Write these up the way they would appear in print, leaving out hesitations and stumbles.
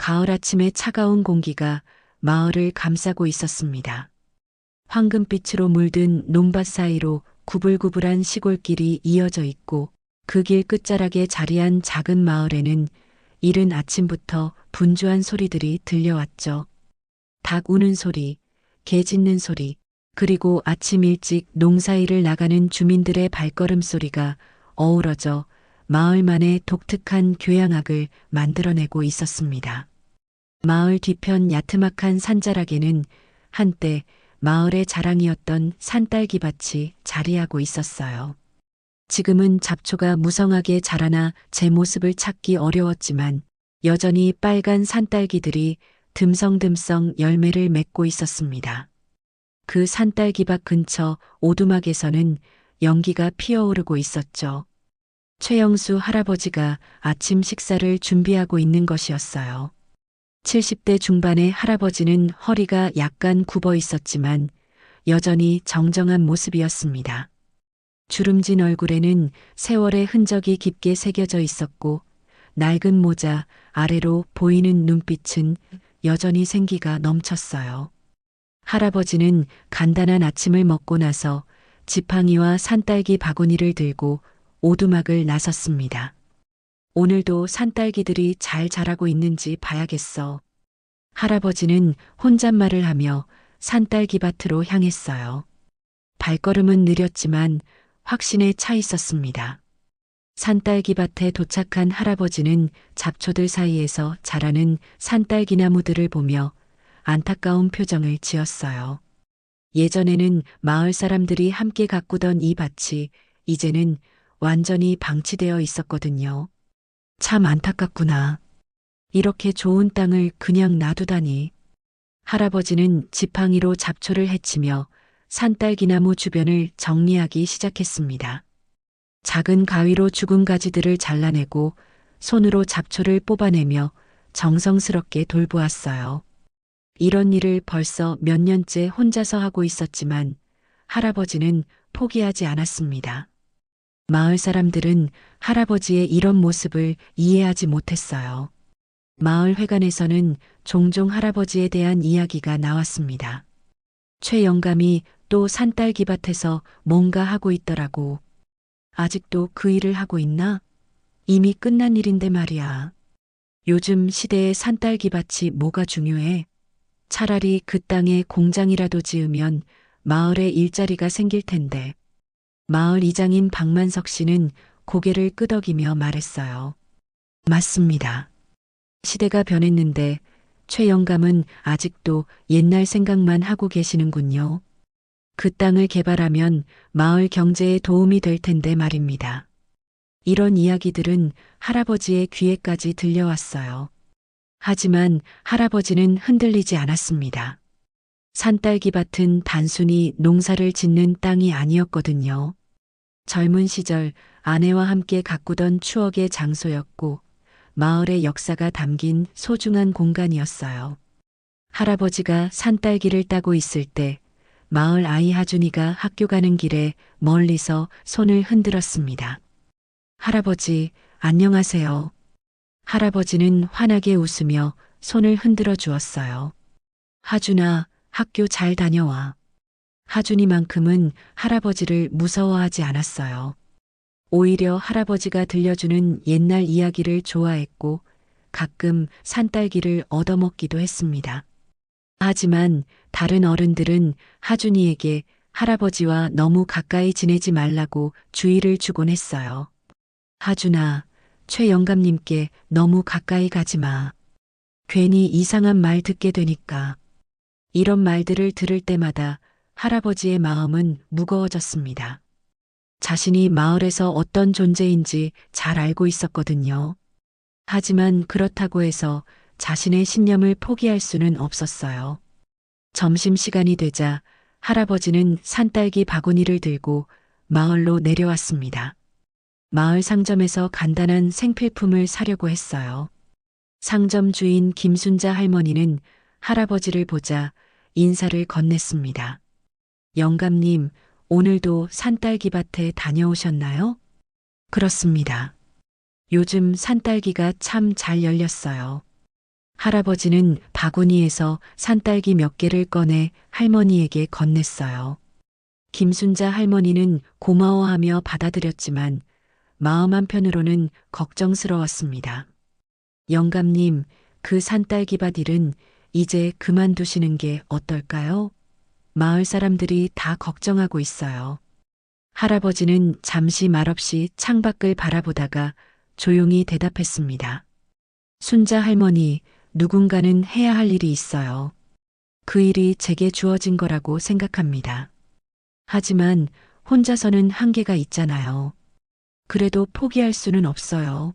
가을 아침의 차가운 공기가 마을을 감싸고 있었습니다. 황금빛으로 물든 논밭 사이로 구불구불한 시골길이 이어져 있고 그 길 끝자락에 자리한 작은 마을에는 이른 아침부터 분주한 소리들이 들려왔죠. 닭 우는 소리, 개 짖는 소리, 그리고 아침 일찍 농사일을 나가는 주민들의 발걸음 소리가 어우러져 마을만의 독특한 교양악을 만들어내고 있었습니다. 마을 뒤편 야트막한 산자락에는 한때 마을의 자랑이었던 산딸기밭이 자리하고 있었어요. 지금은 잡초가 무성하게 자라나 제 모습을 찾기 어려웠지만 여전히 빨간 산딸기들이 듬성듬성 열매를 맺고 있었습니다. 그 산딸기밭 근처 오두막에서는 연기가 피어오르고 있었죠. 최영수 할아버지가 아침 식사를 준비하고 있는 것이었어요. 70대 중반의 할아버지는 허리가 약간 굽어 있었지만 여전히 정정한 모습이었습니다. 주름진 얼굴에는 세월의 흔적이 깊게 새겨져 있었고 낡은 모자 아래로 보이는 눈빛은 여전히 생기가 넘쳤어요. 할아버지는 간단한 아침을 먹고 나서 지팡이와 산딸기 바구니를 들고 오두막을 나섰습니다. 오늘도 산딸기들이 잘 자라고 있는지 봐야겠어. 할아버지는 혼잣말을 하며 산딸기 밭으로 향했어요. 발걸음은 느렸지만 확신에 차 있었습니다. 산딸기 밭에 도착한 할아버지는 잡초들 사이에서 자라는 산딸기 나무들을 보며 안타까운 표정을 지었어요. 예전에는 마을 사람들이 함께 가꾸던 이 밭이 이제는 완전히 방치되어 있었거든요. 참 안타깝구나. 이렇게 좋은 땅을 그냥 놔두다니. 할아버지는 지팡이로 잡초를 헤치며 산딸기나무 주변을 정리하기 시작했습니다. 작은 가위로 죽은 가지들을 잘라내고 손으로 잡초를 뽑아내며 정성스럽게 돌보았어요. 이런 일을 벌써 몇 년째 혼자서 하고 있었지만 할아버지는 포기하지 않았습니다. 마을 사람들은 할아버지의 이런 모습을 이해하지 못했어요. 마을 회관에서는 종종 할아버지에 대한 이야기가 나왔습니다. 최 영감이 또 산딸기밭에서 뭔가 하고 있더라고. 아직도 그 일을 하고 있나? 이미 끝난 일인데 말이야. 요즘 시대의 산딸기밭이 뭐가 중요해? 차라리 그 땅에 공장이라도 지으면 마을에 일자리가 생길 텐데. 마을 이장인 박만석 씨는 고개를 끄덕이며 말했어요. 맞습니다. 시대가 변했는데 최 영감은 아직도 옛날 생각만 하고 계시는군요. 그 땅을 개발하면 마을 경제에 도움이 될 텐데 말입니다. 이런 이야기들은 할아버지의 귀에까지 들려왔어요. 하지만 할아버지는 흔들리지 않았습니다. 산딸기밭은 단순히 농사를 짓는 땅이 아니었거든요. 젊은 시절 아내와 함께 가꾸던 추억의 장소였고 마을의 역사가 담긴 소중한 공간이었어요. 할아버지가 산딸기를 따고 있을 때 마을 아이 하준이가 학교 가는 길에 멀리서 손을 흔들었습니다. 할아버지, 안녕하세요. 할아버지는 환하게 웃으며 손을 흔들어 주었어요. 하준아, 학교 잘 다녀와. 하준이만큼은 할아버지를 무서워하지 않았어요. 오히려 할아버지가 들려주는 옛날 이야기를 좋아했고 가끔 산딸기를 얻어먹기도 했습니다. 하지만 다른 어른들은 하준이에게 할아버지와 너무 가까이 지내지 말라고 주의를 주곤 했어요. 하준아, 최 영감님께 너무 가까이 가지 마. 괜히 이상한 말 듣게 되니까. 이런 말들을 들을 때마다 할아버지의 마음은 무거워졌습니다. 자신이 마을에서 어떤 존재인지 잘 알고 있었거든요. 하지만 그렇다고 해서 자신의 신념을 포기할 수는 없었어요. 점심시간이 되자 할아버지는 산딸기 바구니를 들고 마을로 내려왔습니다. 마을 상점에서 간단한 생필품을 사려고 했어요. 상점 주인 김순자 할머니는 할아버지를 보자 인사를 건넸습니다. 영감님, 오늘도 산딸기밭에 다녀오셨나요? 그렇습니다. 요즘 산딸기가 참 잘 열렸어요. 할아버지는 바구니에서 산딸기 몇 개를 꺼내 할머니에게 건넸어요. 김순자 할머니는 고마워하며 받아들였지만 마음 한편으로는 걱정스러웠습니다. 영감님, 그 산딸기밭 일은 이제 그만두시는 게 어떨까요? 마을 사람들이 다 걱정하고 있어요. 할아버지는 잠시 말없이 창밖을 바라보다가 조용히 대답했습니다. 순자 할머니, 누군가는 해야 할 일이 있어요. 그 일이 제게 주어진 거라고 생각합니다. 하지만 혼자서는 한계가 있잖아요. 그래도 포기할 수는 없어요.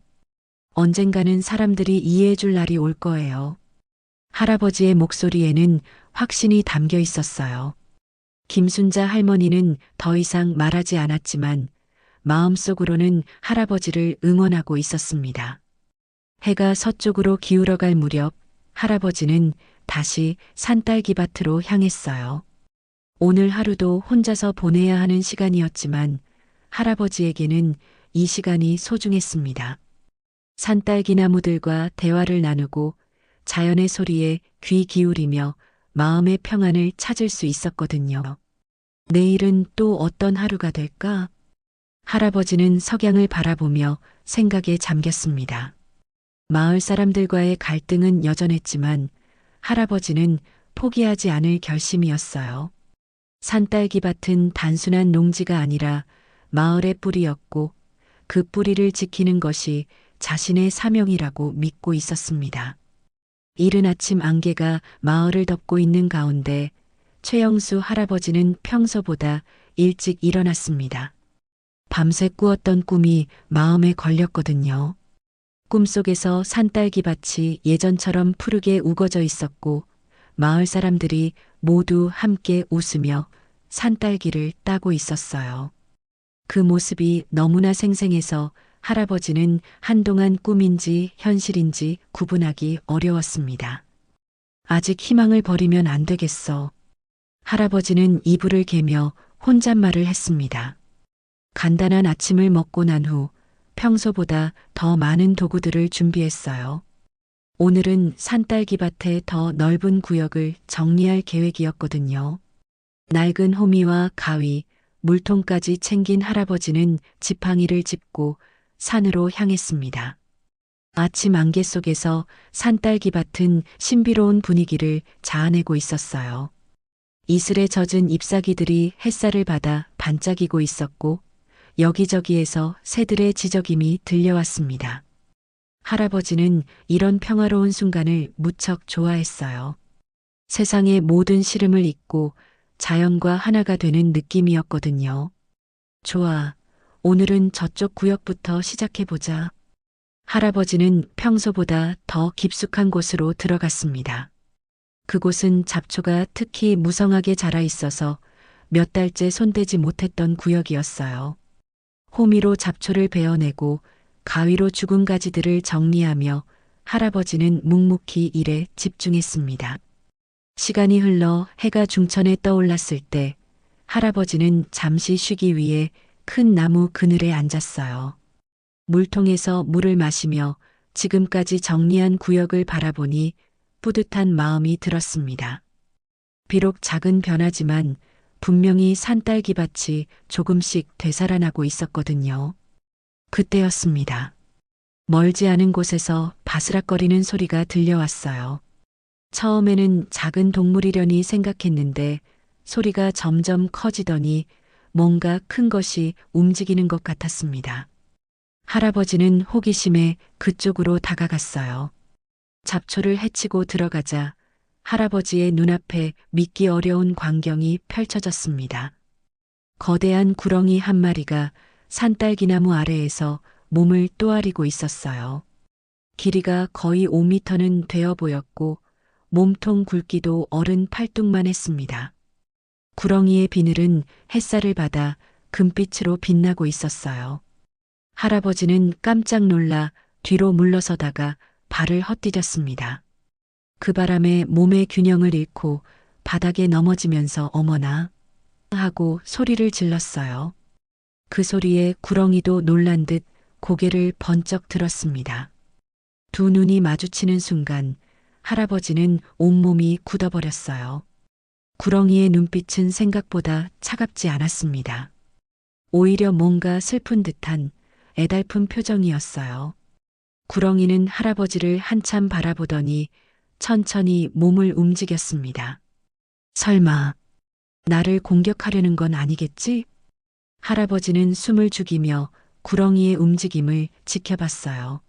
언젠가는 사람들이 이해해 줄 날이 올 거예요. 할아버지의 목소리에는 확신이 담겨 있었어요. 김순자 할머니는 더 이상 말하지 않았지만 마음속으로는 할아버지를 응원하고 있었습니다. 해가 서쪽으로 기울어갈 무렵 할아버지는 다시 산딸기밭으로 향했어요. 오늘 하루도 혼자서 보내야 하는 시간이었지만 할아버지에게는 이 시간이 소중했습니다. 산딸기 나무들과 대화를 나누고 자연의 소리에 귀 기울이며 마음의 평안을 찾을 수 있었거든요. 내일은 또 어떤 하루가 될까? 할아버지는 석양을 바라보며 생각에 잠겼습니다. 마을 사람들과의 갈등은 여전했지만 할아버지는 포기하지 않을 결심이었어요. 산딸기밭은 단순한 농지가 아니라 마을의 뿌리였고 그 뿌리를 지키는 것이 자신의 사명이라고 믿고 있었습니다. 이른 아침 안개가 마을을 덮고 있는 가운데 최영수 할아버지는 평소보다 일찍 일어났습니다. 밤새 꾸었던 꿈이 마음에 걸렸거든요. 꿈속에서 산딸기밭이 예전처럼 푸르게 우거져 있었고 마을 사람들이 모두 함께 웃으며 산딸기를 따고 있었어요. 그 모습이 너무나 생생해서 할아버지는 한동안 꿈인지 현실인지 구분하기 어려웠습니다. 아직 희망을 버리면 안 되겠어. 할아버지는 이불을 개며 혼잣말을 했습니다. 간단한 아침을 먹고 난 후 평소보다 더 많은 도구들을 준비했어요. 오늘은 산딸기밭의 더 넓은 구역을 정리할 계획이었거든요. 낡은 호미와 가위, 물통까지 챙긴 할아버지는 지팡이를 짚고 산으로 향했습니다. 아침 안개 속에서 산딸기밭은 신비로운 분위기를 자아내고 있었어요. 이슬에 젖은 잎사귀들이 햇살을 받아 반짝이고 있었고 여기저기에서 새들의 지저귐이 들려왔습니다. 할아버지는 이런 평화로운 순간을 무척 좋아했어요. 세상의 모든 시름을 잊고 자연과 하나가 되는 느낌이었거든요. 좋아. 오늘은 저쪽 구역부터 시작해보자. 할아버지는 평소보다 더 깊숙한 곳으로 들어갔습니다. 그곳은 잡초가 특히 무성하게 자라 있어서 몇 달째 손대지 못했던 구역이었어요. 호미로 잡초를 베어내고 가위로 죽은 가지들을 정리하며 할아버지는 묵묵히 일에 집중했습니다. 시간이 흘러 해가 중천에 떠올랐을 때 할아버지는 잠시 쉬기 위해 큰 나무 그늘에 앉았어요. 물통에서 물을 마시며 지금까지 정리한 구역을 바라보니 뿌듯한 마음이 들었습니다. 비록 작은 변화지만 분명히 산딸기밭이 조금씩 되살아나고 있었거든요. 그때였습니다. 멀지 않은 곳에서 바스락거리는 소리가 들려왔어요. 처음에는 작은 동물이려니 생각했는데 소리가 점점 커지더니 뭔가 큰 것이 움직이는 것 같았습니다. 할아버지는 호기심에 그쪽으로 다가갔어요. 잡초를 헤치고 들어가자 할아버지의 눈앞에 믿기 어려운 광경이 펼쳐졌습니다. 거대한 구렁이 한 마리가 산딸기나무 아래에서 몸을 또아리고 있었어요. 길이가 거의 5미터는 되어 보였고 몸통 굵기도 어른 팔뚝만 했습니다. 구렁이의 비늘은 햇살을 받아 금빛으로 빛나고 있었어요. 할아버지는 깜짝 놀라 뒤로 물러서다가 발을 헛디뎠습니다. 그 바람에 몸의 균형을 잃고 바닥에 넘어지면서 어머나 하고 소리를 질렀어요. 그 소리에 구렁이도 놀란 듯 고개를 번쩍 들었습니다. 두 눈이 마주치는 순간 할아버지는 온몸이 굳어버렸어요. 구렁이의 눈빛은 생각보다 차갑지 않았습니다. 오히려 뭔가 슬픈 듯한 애달픈 표정이었어요. 구렁이는 할아버지를 한참 바라보더니 천천히 몸을 움직였습니다. 설마 나를 공격하려는 건 아니겠지? 할아버지는 숨을 죽이며 구렁이의 움직임을 지켜봤어요.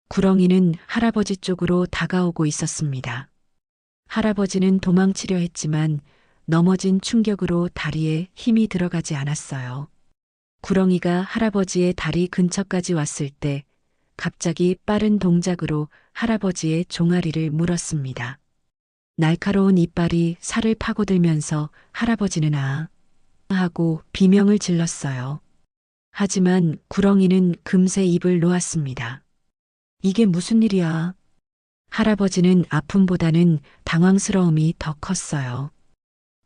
구렁이는 할아버지 쪽으로 다가오고 있었습니다. 할아버지는 도망치려 했지만 넘어진 충격으로 다리에 힘이 들어가지 않았어요. 구렁이가 할아버지의 다리 근처까지 왔을 때 갑자기 빠른 동작으로 할아버지의 종아리를 물었습니다. 날카로운 이빨이 살을 파고들면서 할아버지는 아 하고 비명을 질렀어요. 하지만 구렁이는 금세 입을 놓았습니다. 이게 무슨 일이야? 할아버지는 아픔보다는 당황스러움이 더 컸어요.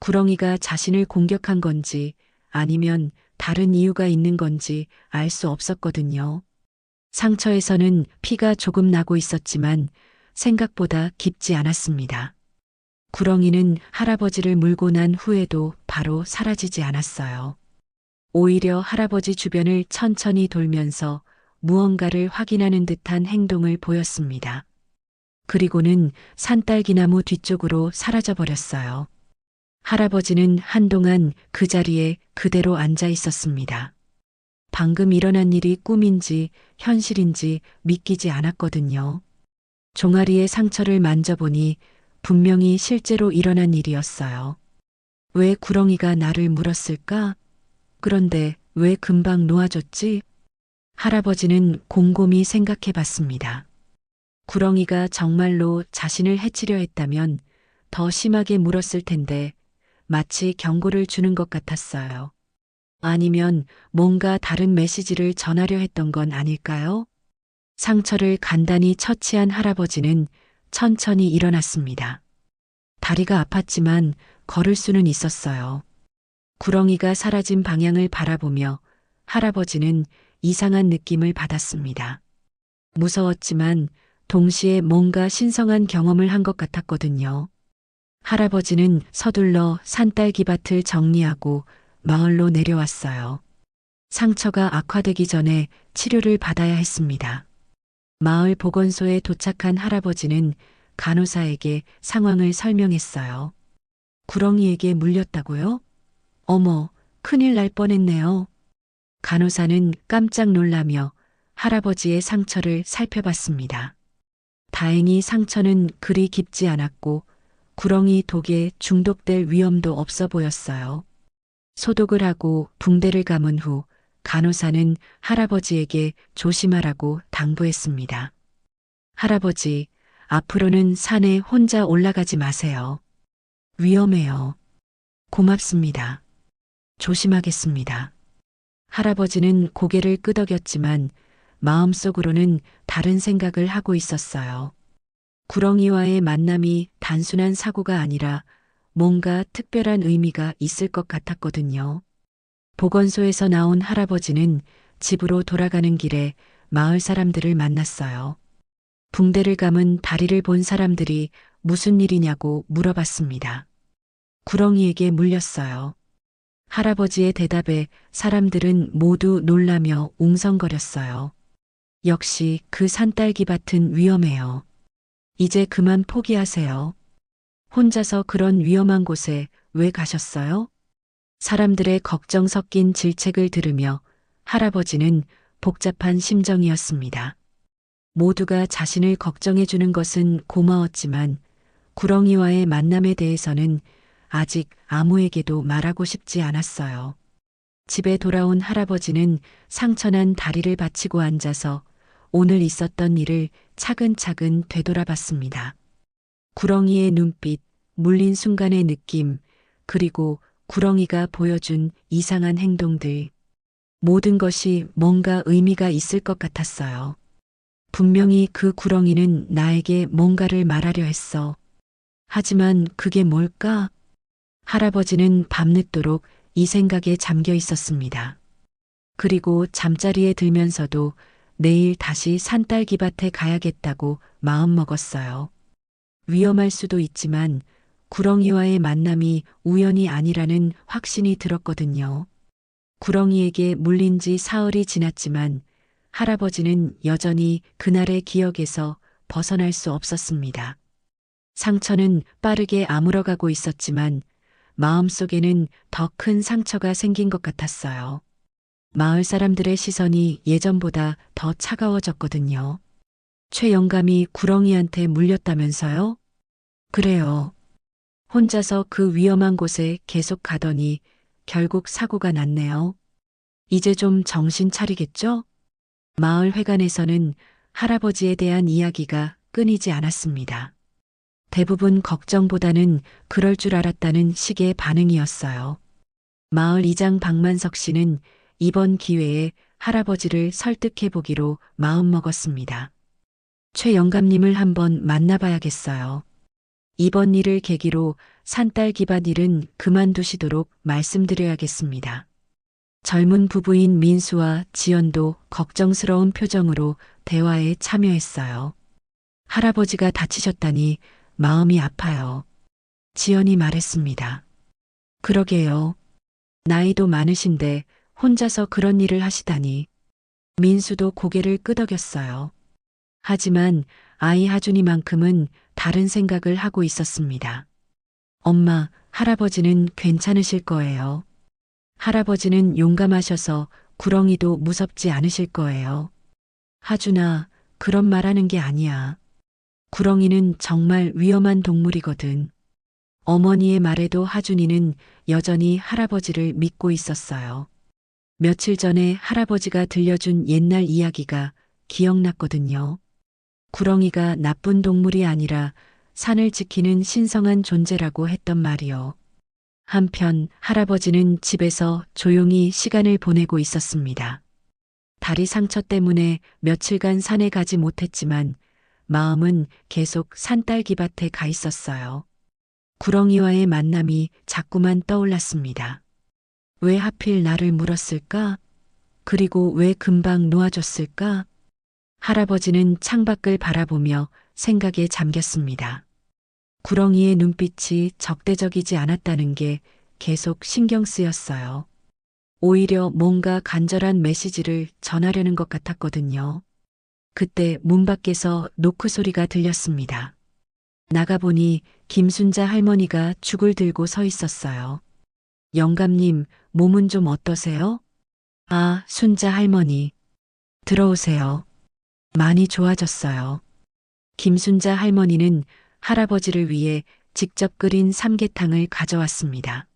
구렁이가 자신을 공격한 건지 아니면 다른 이유가 있는 건지 알 수 없었거든요. 상처에서는 피가 조금 나고 있었지만 생각보다 깊지 않았습니다. 구렁이는 할아버지를 물고 난 후에도 바로 사라지지 않았어요. 오히려 할아버지 주변을 천천히 돌면서 무언가를 확인하는 듯한 행동을 보였습니다. 그리고는 산딸기나무 뒤쪽으로 사라져 버렸어요. 할아버지는 한동안 그 자리에 그대로 앉아 있었습니다. 방금 일어난 일이 꿈인지 현실인지 믿기지 않았거든요. 종아리의 상처를 만져보니 분명히 실제로 일어난 일이었어요. 왜 구렁이가 나를 물었을까? 그런데 왜 금방 놓아줬지? 할아버지는 곰곰이 생각해 봤습니다. 구렁이가 정말로 자신을 해치려 했다면 더 심하게 물었을 텐데 마치 경고를 주는 것 같았어요. 아니면 뭔가 다른 메시지를 전하려 했던 건 아닐까요? 상처를 간단히 처치한 할아버지는 천천히 일어났습니다. 다리가 아팠지만 걸을 수는 있었어요. 구렁이가 사라진 방향을 바라보며 할아버지는 이상한 느낌을 받았습니다. 무서웠지만 동시에 뭔가 신성한 경험을 한 것 같았거든요. 할아버지는 서둘러 산딸기밭을 정리하고 마을로 내려왔어요. 상처가 악화되기 전에 치료를 받아야 했습니다. 마을 보건소에 도착한 할아버지는 간호사에게 상황을 설명했어요. 구렁이에게 물렸다고요? 어머, 큰일 날 뻔했네요. 간호사는 깜짝 놀라며 할아버지의 상처를 살펴봤습니다. 다행히 상처는 그리 깊지 않았고 구렁이 독에 중독될 위험도 없어 보였어요. 소독을 하고 붕대를 감은 후 간호사는 할아버지에게 조심하라고 당부했습니다. 할아버지, 앞으로는 산에 혼자 올라가지 마세요. 위험해요. 고맙습니다. 조심하겠습니다. 할아버지는 고개를 끄덕였지만 마음속으로는 다른 생각을 하고 있었어요. 구렁이와의 만남이 단순한 사고가 아니라 뭔가 특별한 의미가 있을 것 같았거든요. 보건소에서 나온 할아버지는 집으로 돌아가는 길에 마을 사람들을 만났어요. 붕대를 감은 다리를 본 사람들이 무슨 일이냐고 물어봤습니다. 구렁이에게 물렸어요. 할아버지의 대답에 사람들은 모두 놀라며 웅성거렸어요. 역시 그 산딸기밭은 위험해요. 이제 그만 포기하세요. 혼자서 그런 위험한 곳에 왜 가셨어요? 사람들의 걱정 섞인 질책을 들으며 할아버지는 복잡한 심정이었습니다. 모두가 자신을 걱정해 주는 것은 고마웠지만 구렁이와의 만남에 대해서는 아직 아무에게도 말하고 싶지 않았어요. 집에 돌아온 할아버지는 상처난 다리를 받치고 앉아서 오늘 있었던 일을 차근차근 되돌아봤습니다. 구렁이의 눈빛, 물린 순간의 느낌, 그리고 구렁이가 보여준 이상한 행동들. 모든 것이 뭔가 의미가 있을 것 같았어요. 분명히 그 구렁이는 나에게 뭔가를 말하려 했어. 하지만 그게 뭘까? 할아버지는 밤늦도록 이 생각에 잠겨 있었습니다. 그리고 잠자리에 들면서도 내일 다시 산딸기밭에 가야겠다고 마음먹었어요. 위험할 수도 있지만 구렁이와의 만남이 우연이 아니라는 확신이 들었거든요. 구렁이에게 물린 지 사흘이 지났지만 할아버지는 여전히 그날의 기억에서 벗어날 수 없었습니다. 상처는 빠르게 아물어가고 있었지만 마음속에는 더 큰 상처가 생긴 것 같았어요. 마을 사람들의 시선이 예전보다 더 차가워졌거든요. 최 영감이 구렁이한테 물렸다면서요? 그래요. 혼자서 그 위험한 곳에 계속 가더니 결국 사고가 났네요. 이제 좀 정신 차리겠죠? 마을 회관에서는 할아버지에 대한 이야기가 끊이지 않았습니다. 대부분 걱정보다는 그럴 줄 알았다는 식의 반응이었어요. 마을 이장 박만석 씨는 이번 기회에 할아버지를 설득해 보기로 마음먹었습니다. 최 영감님을 한번 만나봐야겠어요. 이번 일을 계기로 산딸 기반 일은 그만두시도록 말씀드려야겠습니다. 젊은 부부인 민수와 지연도 걱정스러운 표정으로 대화에 참여했어요. 할아버지가 다치셨다니 마음이 아파요. 지연이 말했습니다. 그러게요. 나이도 많으신데 혼자서 그런 일을 하시다니. 민수도 고개를 끄덕였어요. 하지만 아이 하준이만큼은 다른 생각을 하고 있었습니다. 엄마, 할아버지는 괜찮으실 거예요. 할아버지는 용감하셔서 구렁이도 무섭지 않으실 거예요. 하준아, 그런 말 하는 게 아니야. 구렁이는 정말 위험한 동물이거든. 어머니의 말에도 하준이는 여전히 할아버지를 믿고 있었어요. 며칠 전에 할아버지가 들려준 옛날 이야기가 기억났거든요. 구렁이가 나쁜 동물이 아니라 산을 지키는 신성한 존재라고 했던 말이요. 한편 할아버지는 집에서 조용히 시간을 보내고 있었습니다. 다리 상처 때문에 며칠간 산에 가지 못했지만 마음은 계속 산딸기밭에 가 있었어요. 구렁이와의 만남이 자꾸만 떠올랐습니다. 왜 하필 나를 물었을까? 그리고 왜 금방 놓아줬을까? 할아버지는 창밖을 바라보며 생각에 잠겼습니다. 구렁이의 눈빛이 적대적이지 않았다는 게 계속 신경 쓰였어요. 오히려 뭔가 간절한 메시지를 전하려는 것 같았거든요. 그때 문 밖에서 노크 소리가 들렸습니다. 나가보니 김순자 할머니가 죽을 들고 서 있었어요. 영감님, 몸은 좀 어떠세요? 아, 순자 할머니. 들어오세요. 많이 좋아졌어요. 김순자 할머니는 할아버지를 위해 직접 끓인 삼계탕을 가져왔습니다.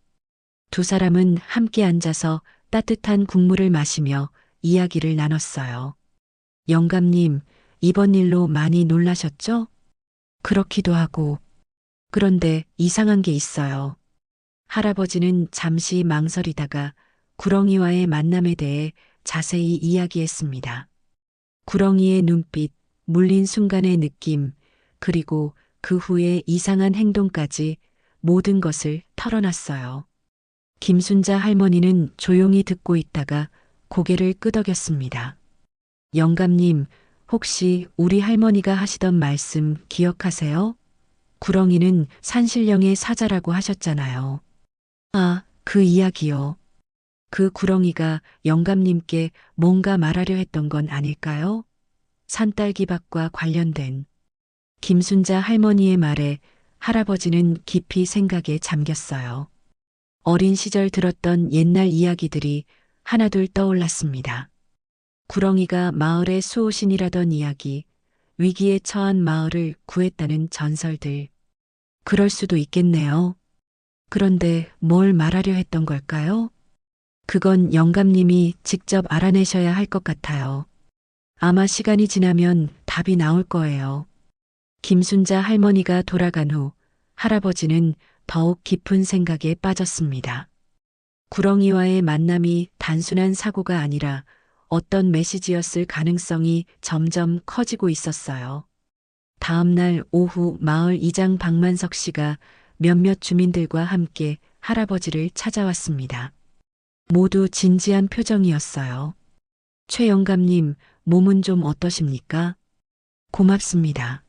두 사람은 함께 앉아서 따뜻한 국물을 마시며 이야기를 나눴어요. 영감님, 이번 일로 많이 놀라셨죠? 그렇기도 하고. 그런데 이상한 게 있어요. 할아버지는 잠시 망설이다가 구렁이와의 만남에 대해 자세히 이야기했습니다. 구렁이의 눈빛, 물린 순간의 느낌, 그리고 그 후의 이상한 행동까지 모든 것을 털어놨어요. 김순자 할머니는 조용히 듣고 있다가 고개를 끄덕였습니다. 영감님, 혹시 우리 할머니가 하시던 말씀 기억하세요? 구렁이는 산신령의 사자라고 하셨잖아요. 아, 그 이야기요. 그 구렁이가 영감님께 뭔가 말하려 했던 건 아닐까요? 산딸기밭과 관련된. 김순자 할머니의 말에 할아버지는 깊이 생각에 잠겼어요. 어린 시절 들었던 옛날 이야기들이 하나둘 떠올랐습니다. 구렁이가 마을의 수호신이라던 이야기, 위기에 처한 마을을 구했다는 전설들. 그럴 수도 있겠네요. 그런데 뭘 말하려 했던 걸까요? 그건 영감님이 직접 알아내셔야 할 것 같아요. 아마 시간이 지나면 답이 나올 거예요. 김순자 할머니가 돌아간 후 할아버지는 더욱 깊은 생각에 빠졌습니다. 구렁이와의 만남이 단순한 사고가 아니라 어떤 메시지였을 가능성이 점점 커지고 있었어요. 다음 날 오후 마을 이장 박만석 씨가 몇몇 주민들과 함께 할아버지를 찾아왔습니다. 모두 진지한 표정이었어요. 최 영감님, 몸은 좀 어떠십니까? 고맙습니다.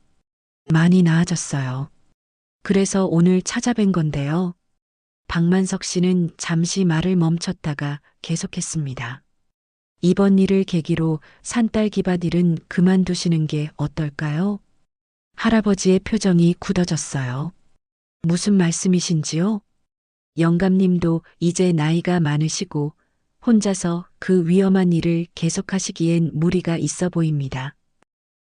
많이 나아졌어요. 그래서 오늘 찾아뵌 건데요. 박만석 씨는 잠시 말을 멈췄다가 계속했습니다. 이번 일을 계기로 산딸기밭 일은 그만두시는 게 어떨까요? 할아버지의 표정이 굳어졌어요. 무슨 말씀이신지요? 영감님도 이제 나이가 많으시고 혼자서 그 위험한 일을 계속하시기엔 무리가 있어 보입니다.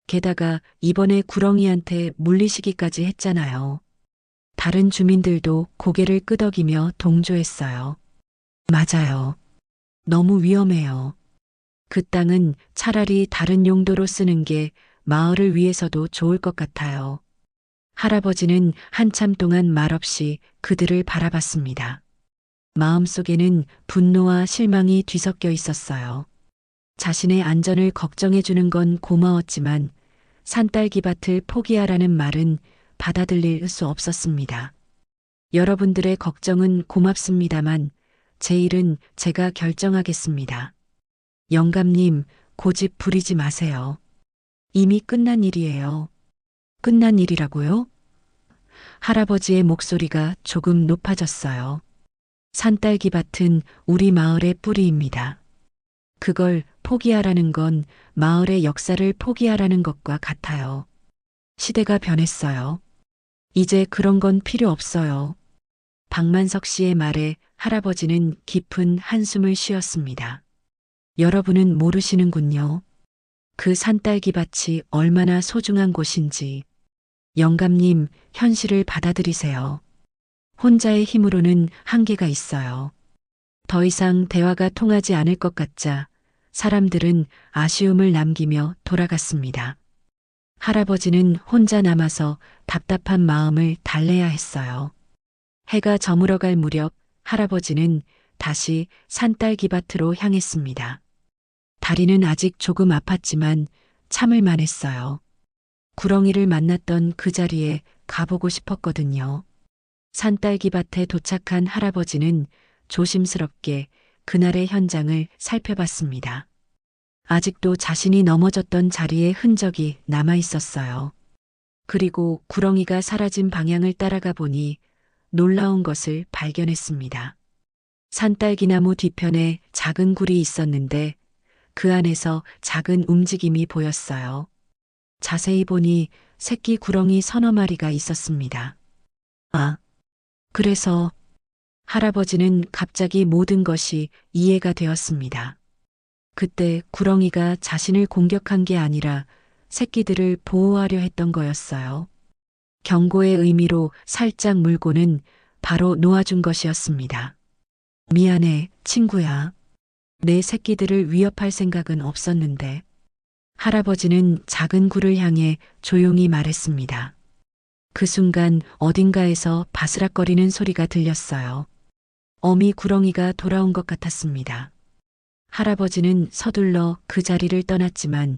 게다가 이번에 구렁이한테 물리시기까지 했잖아요. 다른 주민들도 고개를 끄덕이며 동조했어요. 맞아요. 너무 위험해요. 그 땅은 차라리 다른 용도로 쓰는 게 마을을 위해서도 좋을 것 같아요. 할아버지는 한참 동안 말없이 그들을 바라봤습니다. 마음속에는 분노와 실망이 뒤섞여 있었어요. 자신의 안전을 걱정해 주는 건 고마웠지만 산딸기밭을 포기하라는 말은 받아들일 수 없었습니다. 여러분들의 걱정은 고맙습니다만 제 일은 제가 결정하겠습니다. 영감님, 고집 부리지 마세요. 이미 끝난 일이에요. 끝난 일이라고요? 할아버지의 목소리가 조금 높아졌어요. 산딸기밭은 우리 마을의 뿌리입니다. 그걸 포기하라는 건 마을의 역사를 포기하라는 것과 같아요. 시대가 변했어요. 이제 그런 건 필요 없어요. 박만석 씨의 말에 할아버지는 깊은 한숨을 쉬었습니다. 여러분은 모르시는군요. 그 산딸기밭이 얼마나 소중한 곳인지. 영감님, 현실을 받아들이세요. 혼자의 힘으로는 한계가 있어요. 더 이상 대화가 통하지 않을 것 같자 사람들은 아쉬움을 남기며 돌아갔습니다. 할아버지는 혼자 남아서 답답한 마음을 달래야 했어요. 해가 저물어갈 무렵 할아버지는 다시 산딸기밭으로 향했습니다. 다리는 아직 조금 아팠지만 참을만 했어요. 구렁이를 만났던 그 자리에 가보고 싶었거든요. 산딸기밭에 도착한 할아버지는 조심스럽게 그날의 현장을 살펴봤습니다. 아직도 자신이 넘어졌던 자리에 흔적이 남아 있었어요. 그리고 구렁이가 사라진 방향을 따라가 보니 놀라운 것을 발견했습니다. 산딸기나무 뒤편에 작은 굴이 있었는데 그 안에서 작은 움직임이 보였어요. 자세히 보니 새끼 구렁이 서너 마리가 있었습니다. 아, 그래서 할아버지는 갑자기 모든 것이 이해가 되었습니다. 그때 구렁이가 자신을 공격한 게 아니라 새끼들을 보호하려 했던 거였어요. 경고의 의미로 살짝 물고는 바로 놓아준 것이었습니다. 미안해, 친구야. 내 새끼들을 위협할 생각은 없었는데. 할아버지는 작은 굴을 향해 조용히 말했습니다. 그 순간 어딘가에서 바스락거리는 소리가 들렸어요. 어미 구렁이가 돌아온 것 같았습니다. 할아버지는 서둘러 그 자리를 떠났지만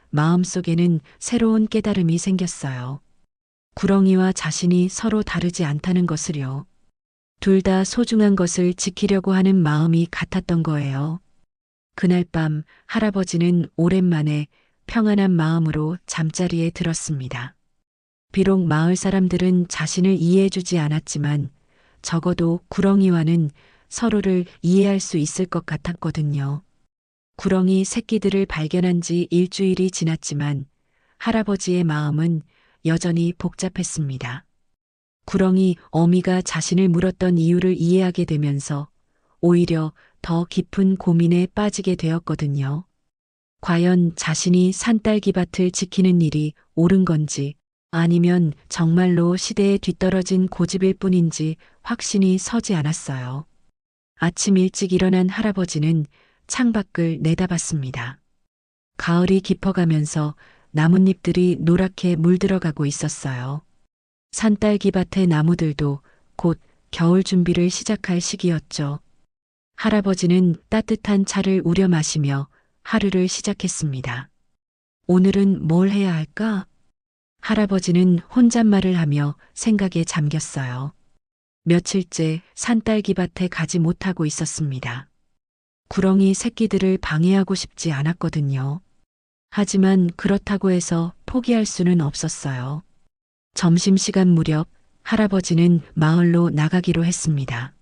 마음속에는 새로운 깨달음이 생겼어요. 구렁이와 자신이 서로 다르지 않다는 것을요. 둘 다 소중한 것을 지키려고 하는 마음이 같았던 거예요. 그날 밤 할아버지는 오랜만에 평안한 마음으로 잠자리에 들었습니다. 비록 마을 사람들은 자신을 이해해주지 않았지만 적어도 구렁이와는 서로를 이해할 수 있을 것 같았거든요. 구렁이 새끼들을 발견한 지 일주일이 지났지만 할아버지의 마음은 여전히 복잡했습니다. 구렁이 어미가 자신을 물었던 이유를 이해하게 되면서 오히려 더 깊은 고민에 빠지게 되었거든요. 과연 자신이 산딸기밭을 지키는 일이 옳은 건지 아니면 정말로 시대에 뒤떨어진 고집일 뿐인지 확신이 서지 않았어요. 아침 일찍 일어난 할아버지는 창밖을 내다봤습니다. 가을이 깊어가면서 나뭇잎들이 노랗게 물들어가고 있었어요. 산딸기밭의 나무들도 곧 겨울 준비를 시작할 시기였죠. 할아버지는 따뜻한 차를 우려 마시며 하루를 시작했습니다. 오늘은 뭘 해야 할까? 할아버지는 혼잣말을 하며 생각에 잠겼어요. 며칠째 산딸기밭에 가지 못하고 있었습니다. 구렁이 새끼들을 방해하고 싶지 않았거든요. 하지만 그렇다고 해서 포기할 수는 없었어요. 점심시간 무렵 할아버지는 마을로 나가기로 했습니다.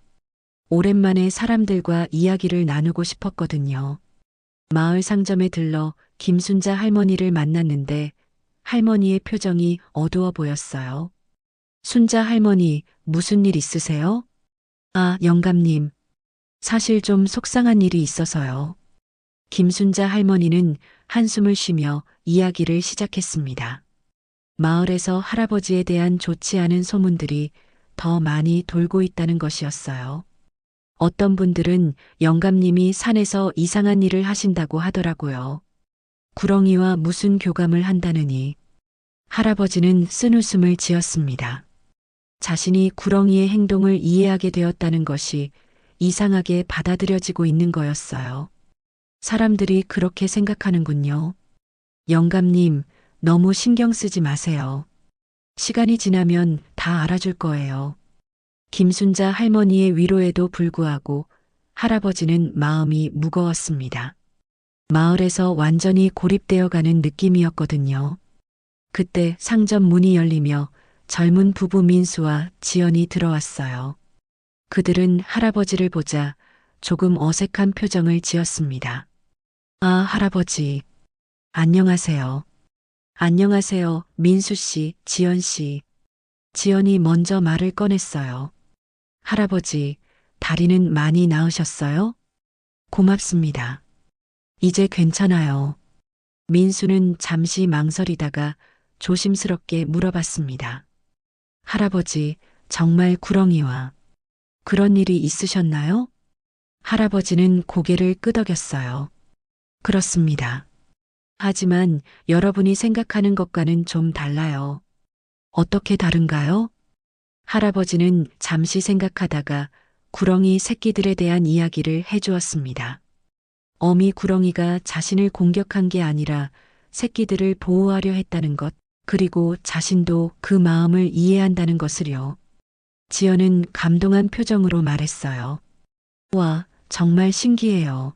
오랜만에 사람들과 이야기를 나누고 싶었거든요. 마을 상점에 들러 김순자 할머니를 만났는데 할머니의 표정이 어두워 보였어요. 순자 할머니, 무슨 일 있으세요? 아, 영감님. 사실 좀 속상한 일이 있어서요. 김순자 할머니는 한숨을 쉬며 이야기를 시작했습니다. 마을에서 할아버지에 대한 좋지 않은 소문들이 더 많이 돌고 있다는 것이었어요. 어떤 분들은 영감님이 산에서 이상한 일을 하신다고 하더라고요. 구렁이와 무슨 교감을 한다느니. 할아버지는 쓴웃음을 지었습니다. 자신이 구렁이의 행동을 이해하게 되었다는 것이 이상하게 받아들여지고 있는 거였어요. 사람들이 그렇게 생각하는군요. 영감님, 너무 신경 쓰지 마세요. 시간이 지나면 다 알아줄 거예요. 김순자 할머니의 위로에도 불구하고 할아버지는 마음이 무거웠습니다. 마을에서 완전히 고립되어 가는 느낌이었거든요. 그때 상점 문이 열리며 젊은 부부 민수와 지연이 들어왔어요. 그들은 할아버지를 보자 조금 어색한 표정을 지었습니다. 아, 할아버지. 안녕하세요. 안녕하세요, 민수 씨, 지연 씨. 지연이 먼저 말을 꺼냈어요. 할아버지, 다리는 많이 나으셨어요? 고맙습니다. 이제 괜찮아요. 민수는 잠시 망설이다가 조심스럽게 물어봤습니다. 할아버지, 정말 구렁이와 그런 일이 있으셨나요? 할아버지는 고개를 끄덕였어요. 그렇습니다. 하지만 여러분이 생각하는 것과는 좀 달라요. 어떻게 다른가요? 할아버지는 잠시 생각하다가 구렁이 새끼들에 대한 이야기를 해주었습니다. 어미 구렁이가 자신을 공격한 게 아니라 새끼들을 보호하려 했다는 것, 그리고 자신도 그 마음을 이해한다는 것을요. 지연은 감동한 표정으로 말했어요. 와, 정말 신기해요.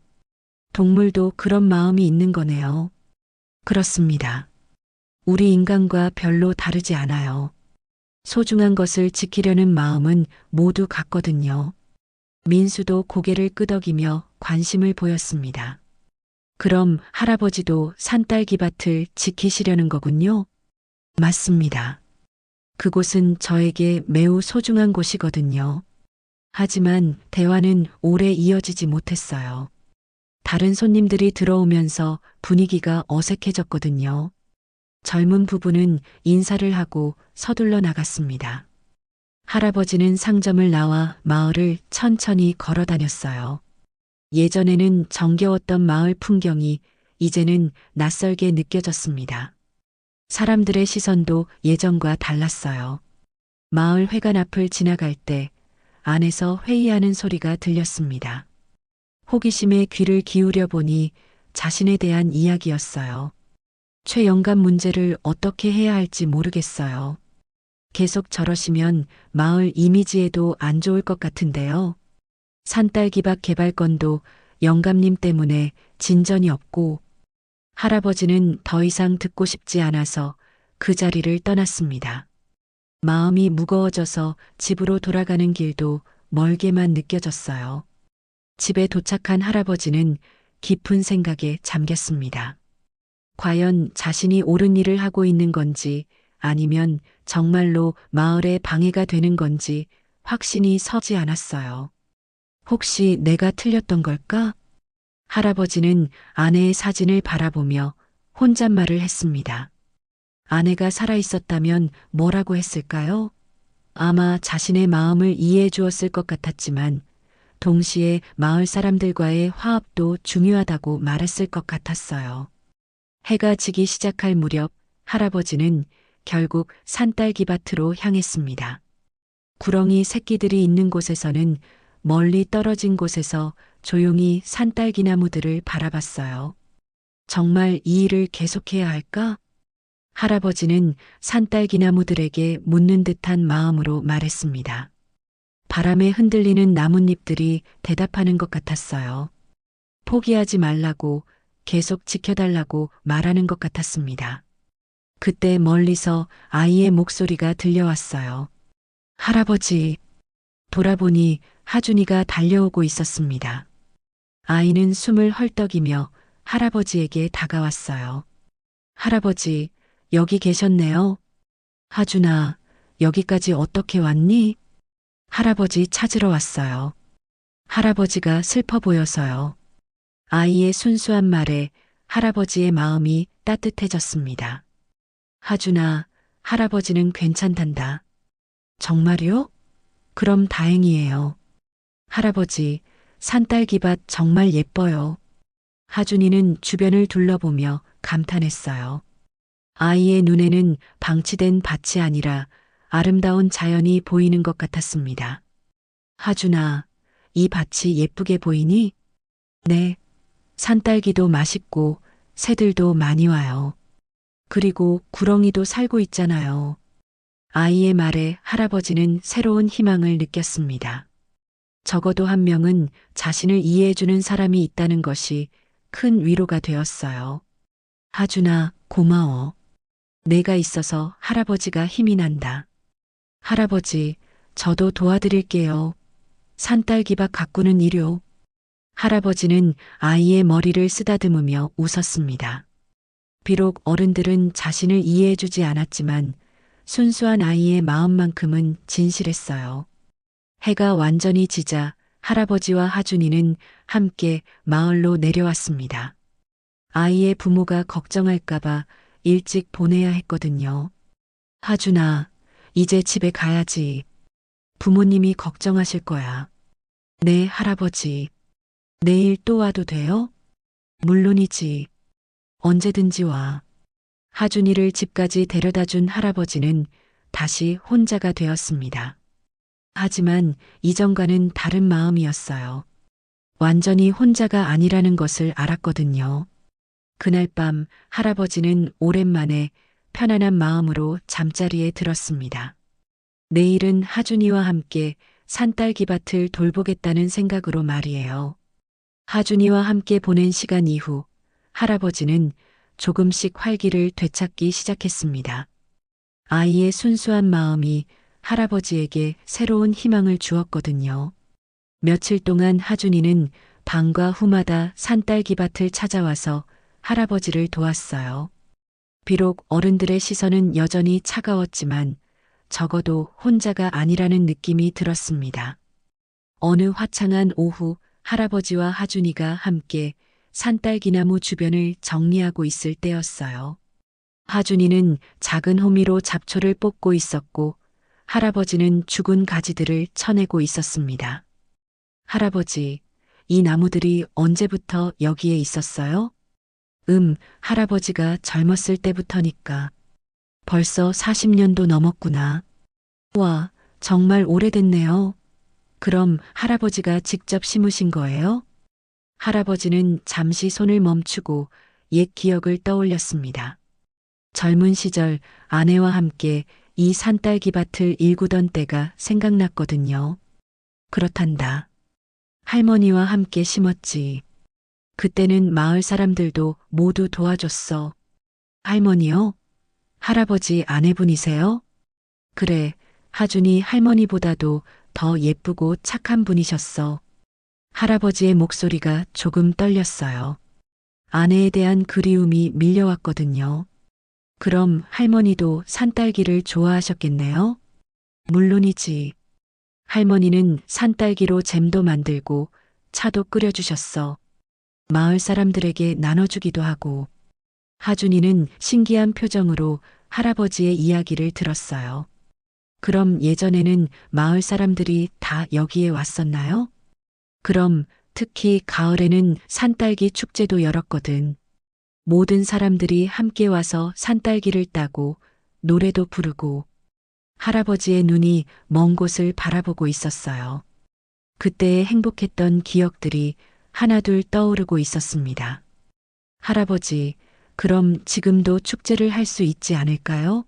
동물도 그런 마음이 있는 거네요. 그렇습니다. 우리 인간과 별로 다르지 않아요. 소중한 것을 지키려는 마음은 모두 같거든요. 민수도 고개를 끄덕이며 관심을 보였습니다. 그럼 할아버지도 산딸기밭을 지키시려는 거군요? 맞습니다. 그곳은 저에게 매우 소중한 곳이거든요. 하지만 대화는 오래 이어지지 못했어요. 다른 손님들이 들어오면서 분위기가 어색해졌거든요. 젊은 부부는 인사를 하고 서둘러 나갔습니다. 할아버지는 상점을 나와 마을을 천천히 걸어 다녔어요. 예전에는 정겨웠던 마을 풍경이 이제는 낯설게 느껴졌습니다. 사람들의 시선도 예전과 달랐어요. 마을 회관 앞을 지나갈 때 안에서 회의하는 소리가 들렸습니다. 호기심에 귀를 기울여 보니 자신에 대한 이야기였어요. 최 영감 문제를 어떻게 해야 할지 모르겠어요. 계속 저러시면 마을 이미지에도 안 좋을 것 같은데요. 산딸기밭 개발건도 영감님 때문에 진전이 없고 할아버지는 더 이상 듣고 싶지 않아서 그 자리를 떠났습니다. 마음이 무거워져서 집으로 돌아가는 길도 멀게만 느껴졌어요. 집에 도착한 할아버지는 깊은 생각에 잠겼습니다. 과연 자신이 옳은 일을 하고 있는 건지 아니면 정말로 마을에 방해가 되는 건지 확신이 서지 않았어요. 혹시 내가 틀렸던 걸까? 할아버지는 아내의 사진을 바라보며 혼잣말을 했습니다. 아내가 살아있었다면 뭐라고 했을까요? 아마 자신의 마음을 이해해 주었을 것 같았지만 동시에 마을 사람들과의 화합도 중요하다고 말했을 것 같았어요. 해가 지기 시작할 무렵 할아버지는 결국 산딸기밭으로 향했습니다. 구렁이 새끼들이 있는 곳에서는 멀리 떨어진 곳에서 조용히 산딸기 나무들을 바라봤어요. 정말 이 일을 계속해야 할까? 할아버지는 산딸기 나무들에게 묻는 듯한 마음으로 말했습니다. 바람에 흔들리는 나뭇잎들이 대답하는 것 같았어요. 포기하지 말라고, 계속 지켜달라고 말하는 것 같았습니다. 그때 멀리서 아이의 목소리가 들려왔어요. 할아버지. 돌아보니 하준이가 달려오고 있었습니다. 아이는 숨을 헐떡이며 할아버지에게 다가왔어요. 할아버지, 여기 계셨네요. 하준아, 여기까지 어떻게 왔니? 할아버지 찾으러 왔어요. 할아버지가 슬퍼 보여서요. 아이의 순수한 말에 할아버지의 마음이 따뜻해졌습니다. 하준아, 할아버지는 괜찮단다. 정말요? 그럼 다행이에요. 할아버지, 산딸기밭 정말 예뻐요. 하준이는 주변을 둘러보며 감탄했어요. 아이의 눈에는 방치된 밭이 아니라 아름다운 자연이 보이는 것 같았습니다. 하준아, 이 밭이 예쁘게 보이니? 네. 산딸기도 맛있고 새들도 많이 와요. 그리고 구렁이도 살고 있잖아요. 아이의 말에 할아버지는 새로운 희망을 느꼈습니다. 적어도 한 명은 자신을 이해해주는 사람이 있다는 것이 큰 위로가 되었어요. 하준아, 고마워. 내가 있어서 할아버지가 힘이 난다. 할아버지, 저도 도와드릴게요. 산딸기밭 가꾸는 일요. 할아버지는 아이의 머리를 쓰다듬으며 웃었습니다. 비록 어른들은 자신을 이해해주지 않았지만 순수한 아이의 마음만큼은 진실했어요. 해가 완전히 지자 할아버지와 하준이는 함께 마을로 내려왔습니다. 아이의 부모가 걱정할까봐 일찍 보내야 했거든요. 하준아, 이제 집에 가야지. 부모님이 걱정하실 거야. 네, 할아버지. 내일 또 와도 돼요? 물론이지. 언제든지 와. 하준이를 집까지 데려다 준 할아버지는 다시 혼자가 되었습니다. 하지만 이전과는 다른 마음이었어요. 완전히 혼자가 아니라는 것을 알았거든요. 그날 밤 할아버지는 오랜만에 편안한 마음으로 잠자리에 들었습니다. 내일은 하준이와 함께 산딸기밭을 돌보겠다는 생각으로 말이에요. 하준이와 함께 보낸 시간 이후 할아버지는 조금씩 활기를 되찾기 시작했습니다. 아이의 순수한 마음이 할아버지에게 새로운 희망을 주었거든요. 며칠 동안 하준이는 방과 후마다 산딸기밭을 찾아와서 할아버지를 도왔어요. 비록 어른들의 시선은 여전히 차가웠지만 적어도 혼자가 아니라는 느낌이 들었습니다. 어느 화창한 오후 할아버지와 하준이가 함께 산딸기나무 주변을 정리하고 있을 때였어요. 하준이는 작은 호미로 잡초를 뽑고 있었고 할아버지는 죽은 가지들을 쳐내고 있었습니다. 할아버지, 이 나무들이 언제부터 여기에 있었어요? 할아버지가 젊었을 때부터니까. 벌써 40년도 넘었구나. 와, 정말 오래됐네요. 그럼 할아버지가 직접 심으신 거예요? 할아버지는 잠시 손을 멈추고 옛 기억을 떠올렸습니다. 젊은 시절 아내와 함께 이 산딸기밭을 일구던 때가 생각났거든요. 그렇단다. 할머니와 함께 심었지. 그때는 마을 사람들도 모두 도와줬어. 할머니요? 할아버지 아내분이세요? 그래, 하준이 할머니보다도 더 예쁘고 착한 분이셨어. 할아버지의 목소리가 조금 떨렸어요. 아내에 대한 그리움이 밀려왔거든요. 그럼 할머니도 산딸기를 좋아하셨겠네요? 물론이지. 할머니는 산딸기로 잼도 만들고 차도 끓여주셨어. 마을 사람들에게 나눠주기도 하고. 하준이는 신기한 표정으로 할아버지의 이야기를 들었어요. 그럼 예전에는 마을 사람들이 다 여기에 왔었나요? 그럼 특히 가을에는 산딸기 축제도 열었거든. 모든 사람들이 함께 와서 산딸기를 따고 노래도 부르고 할아버지의 눈이 먼 곳을 바라보고 있었어요. 그때의 행복했던 기억들이 하나둘 떠오르고 있었습니다. 할아버지, 그럼 지금도 축제를 할 수 있지 않을까요?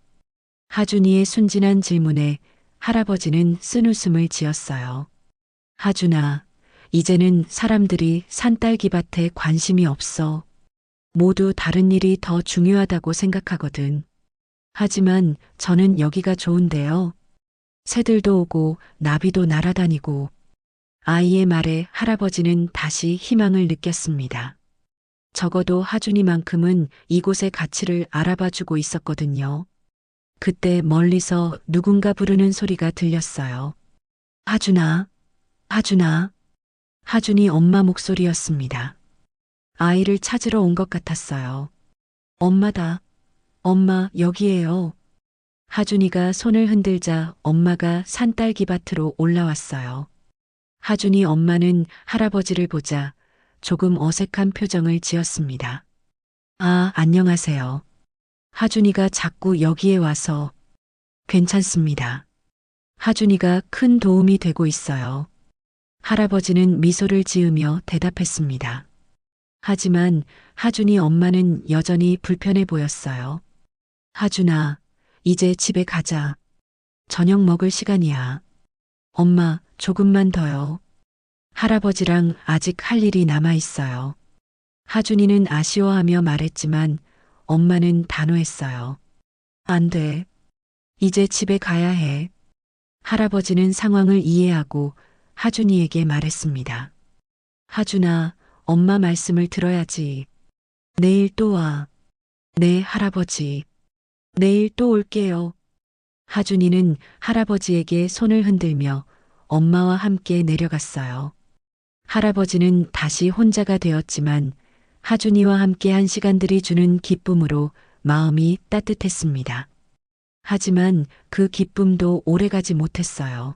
하준이의 순진한 질문에 할아버지는 쓴웃음을 지었어요. 하준아, 이제는 사람들이 산딸기밭에 관심이 없어. 모두 다른 일이 더 중요하다고 생각하거든. 하지만 저는 여기가 좋은데요. 새들도 오고 나비도 날아다니고. 아이의 말에 할아버지는 다시 희망을 느꼈습니다. 적어도 하준이만큼은 이곳의 가치를 알아봐 주고 있었거든요. 그때 멀리서 누군가 부르는 소리가 들렸어요. 하준아, 하준아. 하준이 엄마 목소리였습니다. 아이를 찾으러 온 것 같았어요. 엄마다. 엄마, 여기에요. 하준이가 손을 흔들자 엄마가 산딸기밭으로 올라왔어요. 하준이 엄마는 할아버지를 보자 조금 어색한 표정을 지었습니다. 아, 안녕하세요. 하준이가 자꾸 여기에 와서 괜찮습니다. 하준이가 큰 도움이 되고 있어요. 할아버지는 미소를 지으며 대답했습니다. 하지만 하준이 엄마는 여전히 불편해 보였어요. 하준아, 이제 집에 가자. 저녁 먹을 시간이야. 엄마, 조금만 더요. 할아버지랑 아직 할 일이 남아 있어요. 하준이는 아쉬워하며 말했지만 엄마는 단호했어요. 안 돼. 이제 집에 가야 해. 할아버지는 상황을 이해하고 하준이에게 말했습니다. 하준아, 엄마 말씀을 들어야지. 내일 또 와. 네, 할아버지. 내일 또 올게요. 하준이는 할아버지에게 손을 흔들며 엄마와 함께 내려갔어요. 할아버지는 다시 혼자가 되었지만 하준이와 함께한 시간들이 주는 기쁨으로 마음이 따뜻했습니다. 하지만 그 기쁨도 오래가지 못했어요.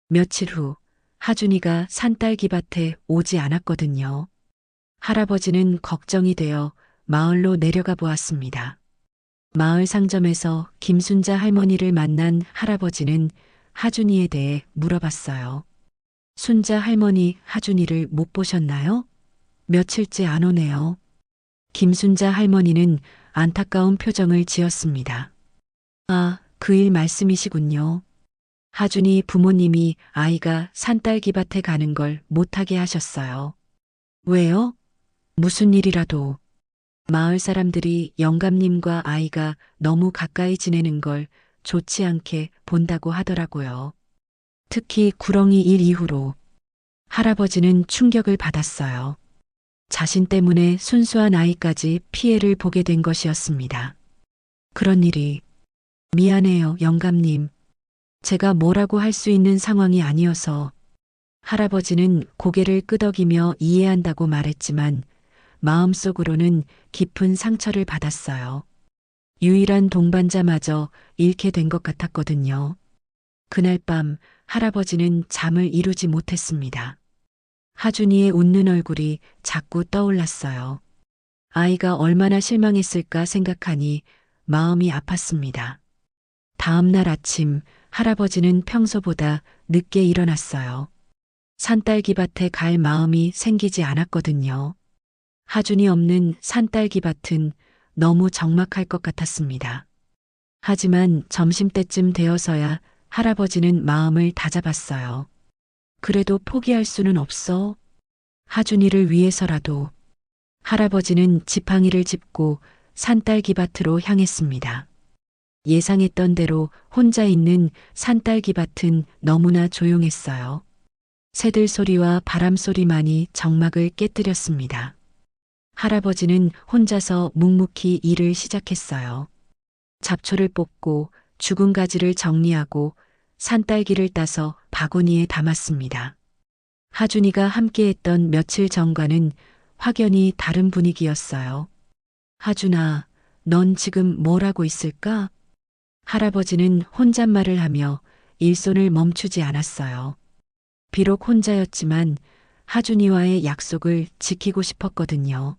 며칠 후 하준이가 산딸기밭에 오지 않았거든요. 할아버지는 걱정이 되어 마을로 내려가 보았습니다. 마을 상점에서 김순자 할머니를 만난 할아버지는 하준이에 대해 물어봤어요. 순자 할머니, 하준이를 못 보셨나요? 며칠째 안 오네요. 김순자 할머니는 안타까운 표정을 지었습니다. 아, 그 일 말씀이시군요. 하준이 부모님이 아이가 산딸기밭에 가는 걸 못하게 하셨어요. 왜요? 무슨 일이라도. 마을 사람들이 영감님과 아이가 너무 가까이 지내는 걸 좋지 않게 본다고 하더라고요. 특히 구렁이 일 이후로 할아버지는 충격을 받았어요. 자신 때문에 순수한 아이까지 피해를 보게 된 것이었습니다. 그런 일이. 미안해요, 영감님. 제가 뭐라고 할 수 있는 상황이 아니어서. 할아버지는 고개를 끄덕이며 이해한다고 말했지만 마음속으로는 깊은 상처를 받았어요. 유일한 동반자마저 잃게 된 것 같았거든요. 그날 밤 할아버지는 잠을 이루지 못했습니다. 하준이의 웃는 얼굴이 자꾸 떠올랐어요. 아이가 얼마나 실망했을까 생각하니 마음이 아팠습니다. 다음 날 아침 할아버지는 평소보다 늦게 일어났어요. 산딸기밭에 갈 마음이 생기지 않았거든요. 하준이 없는 산딸기밭은 너무 적막할 것 같았습니다. 하지만 점심때쯤 되어서야 할아버지는 마음을 다잡았어요. 그래도 포기할 수는 없어. 하준이를 위해서라도. 할아버지는 지팡이를 짚고 산딸기밭으로 향했습니다. 예상했던 대로 혼자 있는 산딸기밭은 너무나 조용했어요. 새들 소리와 바람 소리만이 적막을 깨뜨렸습니다. 할아버지는 혼자서 묵묵히 일을 시작했어요. 잡초를 뽑고 죽은 가지를 정리하고 산딸기를 따서 바구니에 담았습니다. 하준이가 함께했던 며칠 전과는 확연히 다른 분위기였어요. 하준아, 넌 지금 뭘 하고 있을까? 할아버지는 혼잣말을 하며 일손을 멈추지 않았어요. 비록 혼자였지만 하준이와의 약속을 지키고 싶었거든요.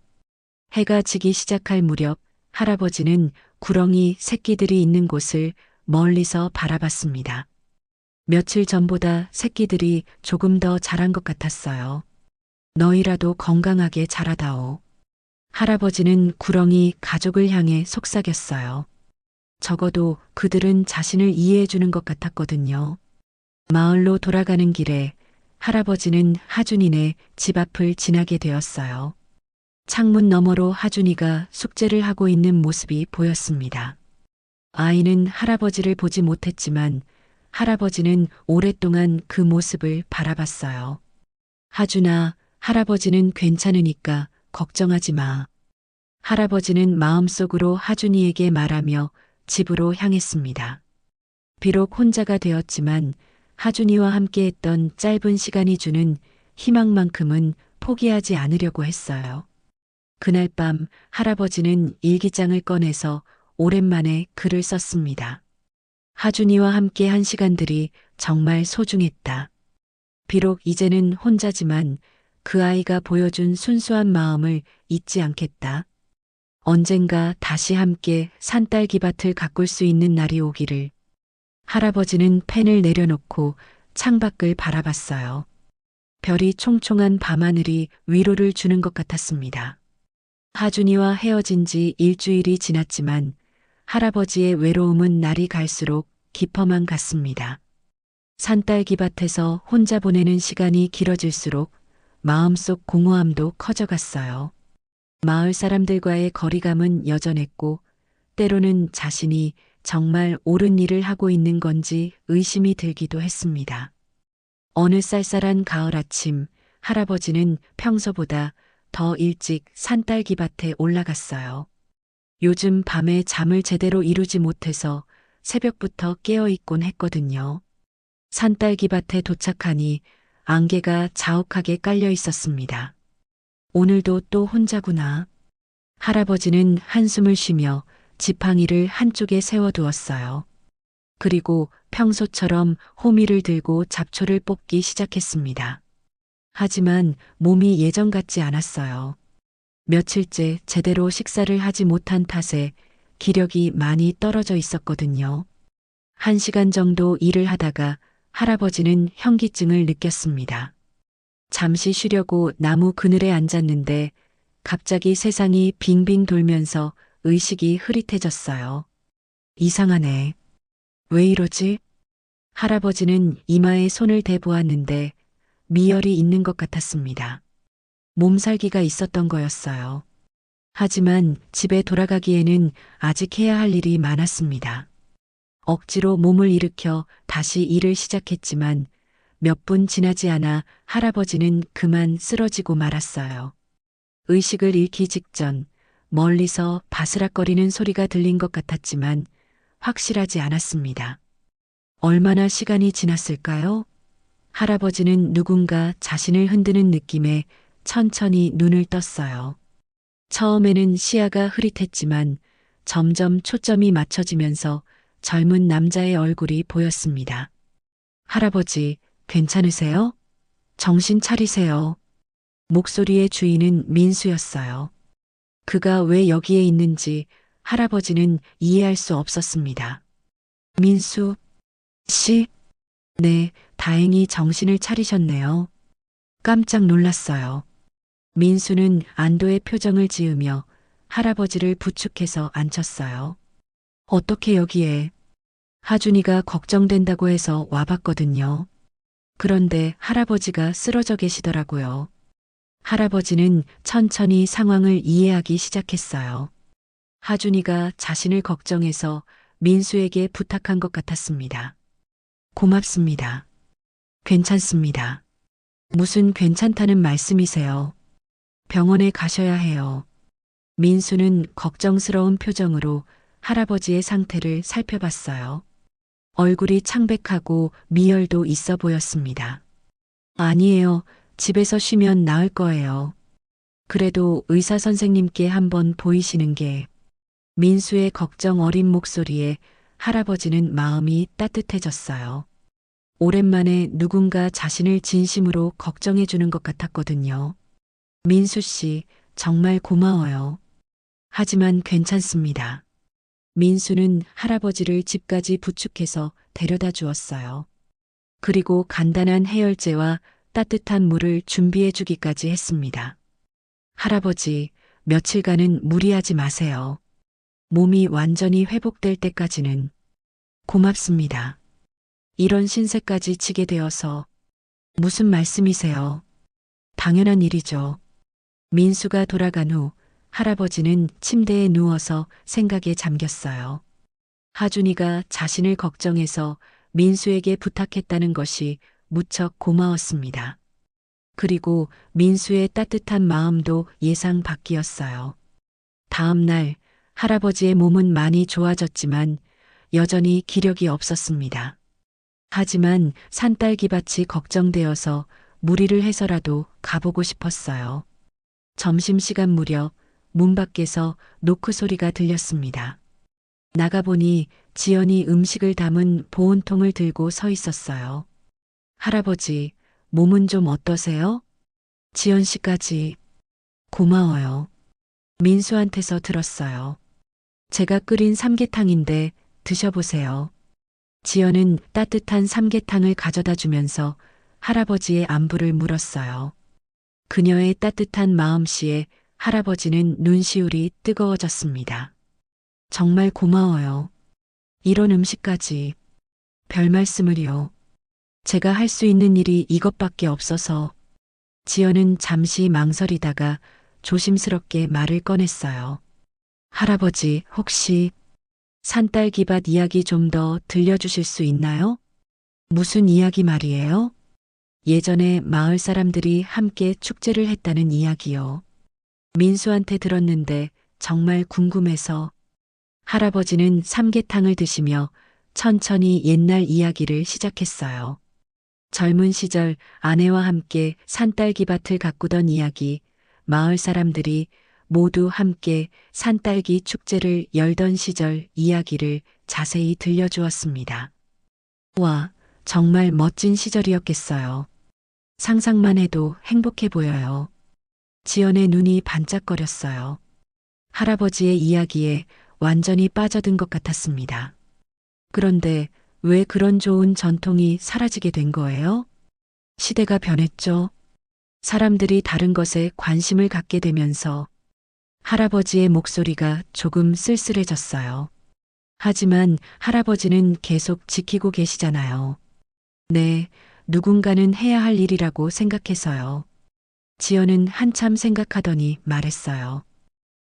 해가 지기 시작할 무렵 할아버지는 구렁이 새끼들이 있는 곳을 멀리서 바라봤습니다. 며칠 전보다 새끼들이 조금 더 자란 것 같았어요. 너희라도 건강하게 자라다오. 할아버지는 구렁이 가족을 향해 속삭였어요. 적어도 그들은 자신을 이해해 주는 것 같았거든요. 마을로 돌아가는 길에 할아버지는 하준이네 집 앞을 지나게 되었어요. 창문 너머로 하준이가 숙제를 하고 있는 모습이 보였습니다. 아이는 할아버지를 보지 못했지만 할아버지는 오랫동안 그 모습을 바라봤어요. 하준아, 할아버지는 괜찮으니까 걱정하지 마. 할아버지는 마음속으로 하준이에게 말하며 집으로 향했습니다. 비록 혼자가 되었지만 하준이와 함께했던 짧은 시간이 주는 희망만큼은 포기하지 않으려고 했어요. 그날 밤 할아버지는 일기장을 꺼내서 오랜만에 글을 썼습니다. 하준이와 함께 한 시간들이 정말 소중했다. 비록 이제는 혼자지만 그 아이가 보여준 순수한 마음을 잊지 않겠다. 언젠가 다시 함께 산딸기밭을 가꿀 수 있는 날이 오기를. 할아버지는 펜을 내려놓고 창밖을 바라봤어요. 별이 총총한 밤하늘이 위로를 주는 것 같았습니다. 하준이와 헤어진 지 일주일이 지났지만 할아버지의 외로움은 날이 갈수록 깊어만 갔습니다. 산딸기밭에서 혼자 보내는 시간이 길어질수록 마음속 공허함도 커져갔어요. 마을 사람들과의 거리감은 여전했고 때로는 자신이 정말 옳은 일을 하고 있는 건지 의심이 들기도 했습니다. 어느 쌀쌀한 가을 아침 할아버지는 평소보다 더 일찍 산딸기밭에 올라갔어요. 요즘 밤에 잠을 제대로 이루지 못해서 새벽부터 깨어 있곤 했거든요. 산딸기밭에 도착하니 안개가 자욱하게 깔려 있었습니다. 오늘도 또 혼자구나. 할아버지는 한숨을 쉬며 지팡이를 한쪽에 세워두었어요. 그리고 평소처럼 호미를 들고 잡초를 뽑기 시작했습니다. 하지만 몸이 예전 같지 않았어요. 며칠째 제대로 식사를 하지 못한 탓에 기력이 많이 떨어져 있었거든요. 1시간 정도 일을 하다가 할아버지는 현기증을 느꼈습니다. 잠시 쉬려고 나무 그늘에 앉았는데 갑자기 세상이 빙빙 돌면서 의식이 흐릿해졌어요. 이상하네. 왜 이러지? 할아버지는 이마에 손을 대보았는데 미열이 있는 것 같았습니다. 몸살기가 있었던 거였어요. 하지만 집에 돌아가기에는 아직 해야 할 일이 많았습니다. 억지로 몸을 일으켜 다시 일을 시작했지만 몇 분 지나지 않아 할아버지는 그만 쓰러지고 말았어요. 의식을 잃기 직전 멀리서 바스락거리는 소리가 들린 것 같았지만 확실하지 않았습니다. 얼마나 시간이 지났을까요? 할아버지는 누군가 자신을 흔드는 느낌에 천천히 눈을 떴어요. 처음에는 시야가 흐릿했지만 점점 초점이 맞춰지면서 젊은 남자의 얼굴이 보였습니다. 할아버지, 괜찮으세요? 정신 차리세요. 목소리의 주인은 민수였어요. 그가 왜 여기에 있는지 할아버지는 이해할 수 없었습니다. 민수 씨? 네, 다행히 정신을 차리셨네요. 깜짝 놀랐어요. 민수는 안도의 표정을 지으며 할아버지를 부축해서 앉혔어요. 어떻게 여기에? 하준이가 걱정된다고 해서 와봤거든요. 그런데 할아버지가 쓰러져 계시더라고요. 할아버지는 천천히 상황을 이해하기 시작했어요. 하준이가 자신을 걱정해서 민수에게 부탁한 것 같았습니다. 고맙습니다. 괜찮습니다. 무슨 괜찮다는 말씀이세요? 병원에 가셔야 해요. 민수는 걱정스러운 표정으로 할아버지의 상태를 살펴봤어요. 얼굴이 창백하고 미열도 있어 보였습니다. 아니에요. 집에서 쉬면 나을 거예요. 그래도 의사 선생님께 한번 보이시는 게. 민수의 걱정 어린 목소리에 할아버지는 마음이 따뜻해졌어요. 오랜만에 누군가 자신을 진심으로 걱정해 주는 것 같았거든요. 민수 씨, 정말 고마워요. 하지만 괜찮습니다. 민수는 할아버지를 집까지 부축해서 데려다 주었어요. 그리고 간단한 해열제와 따뜻한 물을 준비해 주기까지 했습니다. 할아버지, 며칠간은 무리하지 마세요. 몸이 완전히 회복될 때까지는. 고맙습니다. 이런 신세까지 지게 되어서. 무슨 말씀이세요? 당연한 일이죠. 민수가 돌아간 후 할아버지는 침대에 누워서 생각에 잠겼어요. 하준이가 자신을 걱정해서 민수에게 부탁했다는 것이 무척 고마웠습니다. 그리고 민수의 따뜻한 마음도 예상 밖이었어요. 다음 날 할아버지의 몸은 많이 좋아졌지만 여전히 기력이 없었습니다. 하지만 산딸기밭이 걱정되어서 무리를 해서라도 가보고 싶었어요. 점심시간 무렵 문 밖에서 노크 소리가 들렸습니다. 나가보니 지연이 음식을 담은 보온통을 들고 서 있었어요. 할아버지, 몸은 좀 어떠세요? 지연 씨까지 고마워요. 민수한테서 들었어요. 제가 끓인 삼계탕인데 드셔보세요. 지연은 따뜻한 삼계탕을 가져다 주면서 할아버지의 안부를 물었어요. 그녀의 따뜻한 마음씨에 할아버지는 눈시울이 뜨거워졌습니다. 정말 고마워요. 이런 음식까지. 별 말씀을요. 제가 할 수 있는 일이 이것밖에 없어서. 지연은 잠시 망설이다가 조심스럽게 말을 꺼냈어요. 할아버지, 혹시 산딸기밭 이야기 좀 더 들려주실 수 있나요? 무슨 이야기 말이에요? 예전에 마을 사람들이 함께 축제를 했다는 이야기요. 민수한테 들었는데 정말 궁금해서. 할아버지는 삼계탕을 드시며 천천히 옛날 이야기를 시작했어요. 젊은 시절 아내와 함께 산딸기밭을 가꾸던 이야기, 마을 사람들이 모두 함께 산딸기 축제를 열던 시절 이야기를 자세히 들려주었습니다. 와, 정말 멋진 시절이었겠어요. 상상만 해도 행복해 보여요. 지연의 눈이 반짝거렸어요. 할아버지의 이야기에 완전히 빠져든 것 같았습니다. 그런데 왜 그런 좋은 전통이 사라지게 된 거예요? 시대가 변했죠. 사람들이 다른 것에 관심을 갖게 되면서 할아버지의 목소리가 조금 쓸쓸해졌어요. 하지만 할아버지는 계속 지키고 계시잖아요. 네, 누군가는 해야 할 일이라고 생각해서요. 지연은 한참 생각하더니 말했어요.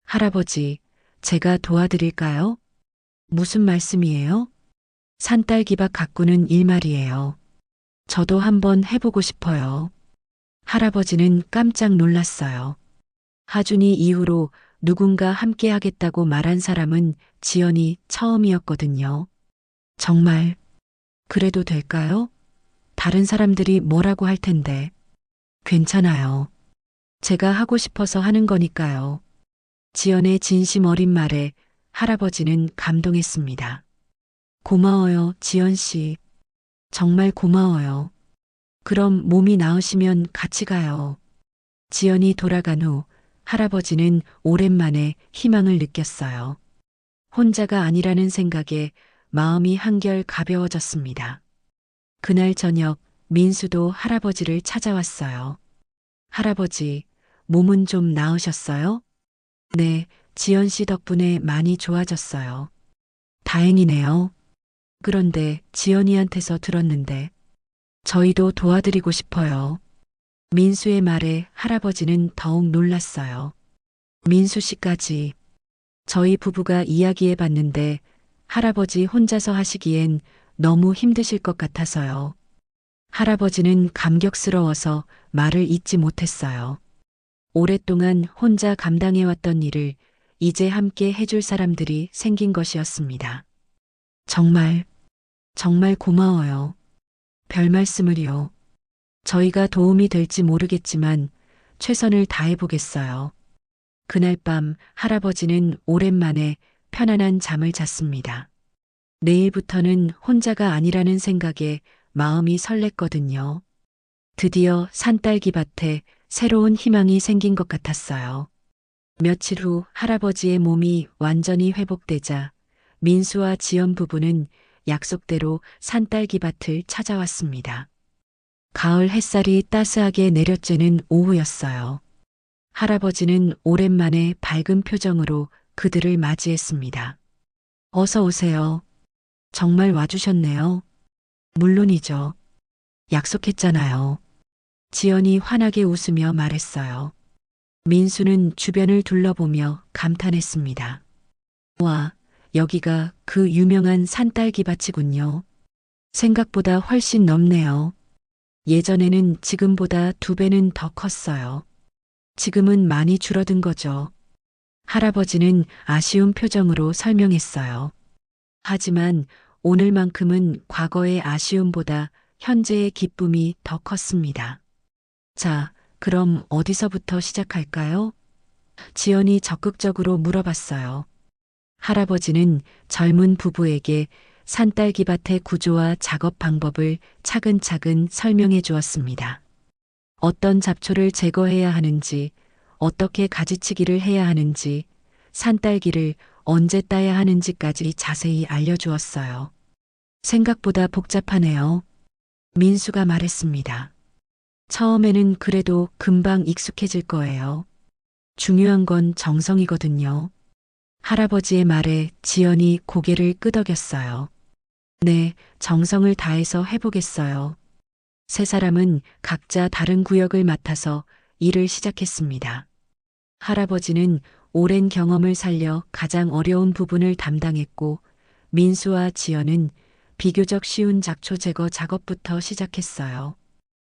할아버지, 제가 도와드릴까요? 무슨 말씀이에요? 산딸기밭 가꾸는 일 말이에요. 저도 한번 해보고 싶어요. 할아버지는 깜짝 놀랐어요. 하준이 이후로 누군가 함께 하겠다고 말한 사람은 지연이 처음이었거든요. 정말, 그래도 될까요? 다른 사람들이 뭐라고 할 텐데. 괜찮아요. 제가 하고 싶어서 하는 거니까요. 지연의 진심 어린 말에 할아버지는 감동했습니다. 고마워요, 지연 씨. 정말 고마워요. 그럼 몸이 나으시면 같이 가요. 지연이 돌아간 후 할아버지는 오랜만에 희망을 느꼈어요. 혼자가 아니라는 생각에 마음이 한결 가벼워졌습니다. 그날 저녁 민수도 할아버지를 찾아왔어요. 할아버지, 몸은 좀 나으셨어요? 네, 지연 씨 덕분에 많이 좋아졌어요. 다행이네요. 그런데 지연이한테서 들었는데 저희도 도와드리고 싶어요. 민수의 말에 할아버지는 더욱 놀랐어요. 민수 씨까지. 저희 부부가 이야기해 봤는데 할아버지 혼자서 하시기엔 너무 힘드실 것 같아서요. 할아버지는 감격스러워서 말을 잇지 못했어요. 오랫동안 혼자 감당해왔던 일을 이제 함께 해줄 사람들이 생긴 것이었습니다. 정말, 정말 고마워요. 별 말씀을요. 저희가 도움이 될지 모르겠지만 최선을 다해보겠어요. 그날 밤 할아버지는 오랜만에 편안한 잠을 잤습니다. 내일부터는 혼자가 아니라는 생각에 마음이 설렜거든요. 드디어 산딸기밭에 새로운 희망이 생긴 것 같았어요. 며칠 후 할아버지의 몸이 완전히 회복되자 민수와 지연 부부는 약속대로 산딸기밭을 찾아왔습니다. 가을 햇살이 따스하게 내려쬐는 오후였어요. 할아버지는 오랜만에 밝은 표정으로 그들을 맞이했습니다. 어서 오세요. 정말 와주셨네요. 물론이죠. 약속했잖아요. 지연이 환하게 웃으며 말했어요. 민수는 주변을 둘러보며 감탄했습니다. 와, 여기가 그 유명한 산딸기밭이군요. 생각보다 훨씬 넓네요. 예전에는 지금보다 2배는 더 컸어요. 지금은 많이 줄어든 거죠. 할아버지는 아쉬운 표정으로 설명했어요. 하지만 오늘만큼은 과거의 아쉬움보다 현재의 기쁨이 더 컸습니다. 자, 그럼 어디서부터 시작할까요? 지연이 적극적으로 물어봤어요. 할아버지는 젊은 부부에게 산딸기밭의 구조와 작업 방법을 차근차근 설명해 주었습니다. 어떤 잡초를 제거해야 하는지, 어떻게 가지치기를 해야 하는지, 산딸기를 언제 따야 하는지까지 자세히 알려주었어요. 생각보다 복잡하네요. 민수가 말했습니다. 처음에는 그래도 금방 익숙해질 거예요. 중요한 건 정성이거든요. 할아버지의 말에 지연이 고개를 끄덕였어요. 네, 정성을 다해서 해보겠어요. 세 사람은 각자 다른 구역을 맡아서 일을 시작했습니다. 할아버지는 오랜 경험을 살려 가장 어려운 부분을 담당했고, 민수와 지연은 비교적 쉬운 잡초 제거 작업부터 시작했어요.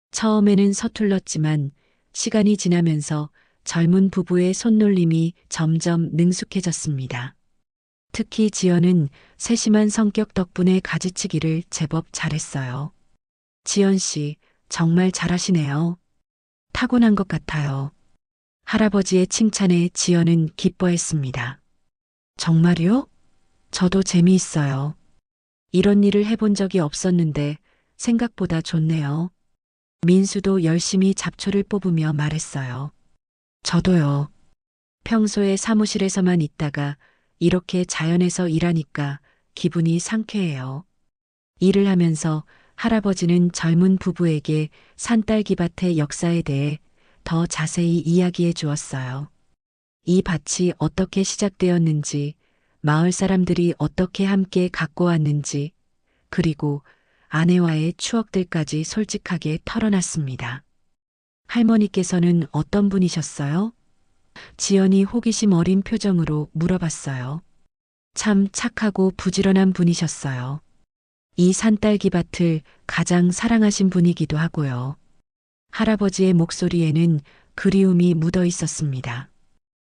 처음에는 서툴렀지만 시간이 지나면서 젊은 부부의 손놀림이 점점 능숙해졌습니다. 특히 지연은 세심한 성격 덕분에 가지치기를 제법 잘했어요. 지연 씨, 정말 잘하시네요. 타고난 것 같아요. 할아버지의 칭찬에 지연은 기뻐했습니다. 정말요? 저도 재미있어요. 이런 일을 해본 적이 없었는데 생각보다 좋네요. 민수도 열심히 잡초를 뽑으며 말했어요. 저도요. 평소에 사무실에서만 있다가 이렇게 자연에서 일하니까 기분이 상쾌해요. 일을 하면서 할아버지는 젊은 부부에게 산딸기밭의 역사에 대해 더 자세히 이야기해 주었어요. 이 밭이 어떻게 시작되었는지, 마을 사람들이 어떻게 함께 갖고 왔는지, 그리고 아내와의 추억들까지 솔직하게 털어놨습니다. 할머니께서는 어떤 분이셨어요? 지연이 호기심 어린 표정으로 물어봤어요. 참 착하고 부지런한 분이셨어요. 이 산딸기밭을 가장 사랑하신 분이기도 하고요. 할아버지의 목소리에는 그리움이 묻어 있었습니다.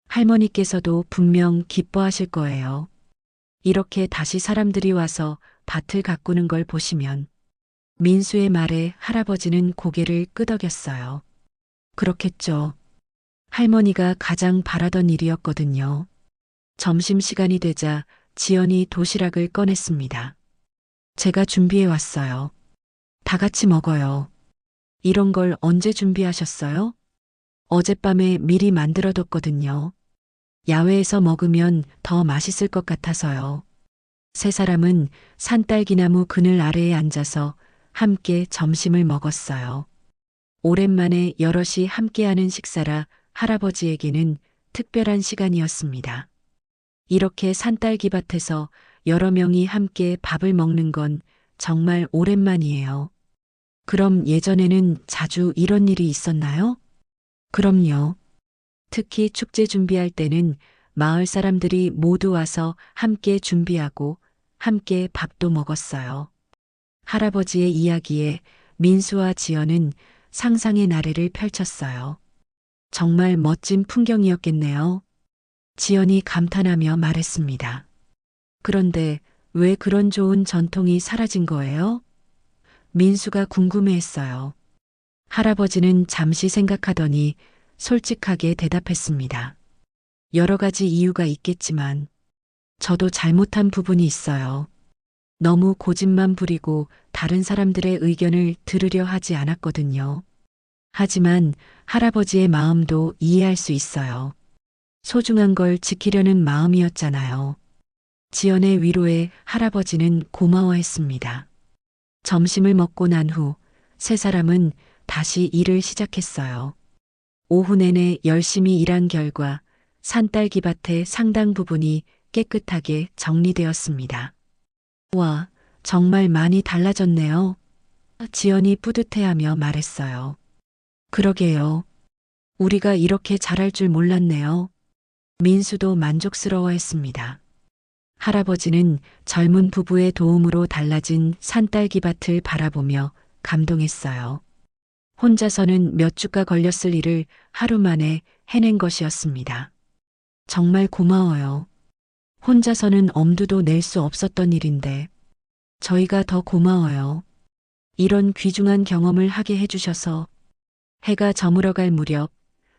할머니께서도 분명 기뻐하실 거예요. 이렇게 다시 사람들이 와서 밭을 가꾸는 걸 보시면. 민수의 말에 할아버지는 고개를 끄덕였어요. 그렇겠죠. 할머니가 가장 바라던 일이었거든요. 점심시간이 되자 지연이 도시락을 꺼냈습니다. 제가 준비해 왔어요. 다 같이 먹어요. 이런 걸 언제 준비하셨어요? 어젯밤에 미리 만들어뒀거든요. 야외에서 먹으면 더 맛있을 것 같아서요. 세 사람은 산딸기나무 그늘 아래에 앉아서 함께 점심을 먹었어요. 오랜만에 여럿이 함께하는 식사라 할아버지에게는 특별한 시간이었습니다. 이렇게 산딸기밭에서 여러 명이 함께 밥을 먹는 건 정말 오랜만이에요. 그럼 예전에는 자주 이런 일이 있었나요? 그럼요. 특히 축제 준비할 때는 마을 사람들이 모두 와서 함께 준비하고 함께 밥도 먹었어요. 할아버지의 이야기에 민수와 지연은 상상의 나래를 펼쳤어요. 정말 멋진 풍경이었겠네요. 지연이 감탄하며 말했습니다. 그런데 왜 그런 좋은 전통이 사라진 거예요? 민수가 궁금해했어요. 할아버지는 잠시 생각하더니 솔직하게 대답했습니다. 여러 가지 이유가 있겠지만 저도 잘못한 부분이 있어요. 너무 고집만 부리고 다른 사람들의 의견을 들으려 하지 않았거든요. 하지만 할아버지의 마음도 이해할 수 있어요. 소중한 걸 지키려는 마음이었잖아요. 지연의 위로에 할아버지는 고마워했습니다. 점심을 먹고 난 후 세 사람은 다시 일을 시작했어요. 오후 내내 열심히 일한 결과 산딸기밭의 상당 부분이 깨끗하게 정리되었습니다. 와, 정말 많이 달라졌네요. 지연이 뿌듯해하며 말했어요. 그러게요. 우리가 이렇게 잘할 줄 몰랐네요. 민수도 만족스러워했습니다. 할아버지는 젊은 부부의 도움으로 달라진 산딸기밭을 바라보며 감동했어요. 혼자서는 몇 주가 걸렸을 일을 하루 만에 해낸 것이었습니다. 정말 고마워요. 혼자서는 엄두도 낼 수 없었던 일인데 저희가 더 고마워요. 이런 귀중한 경험을 하게 해주셔서. 해가 저물어갈 무렵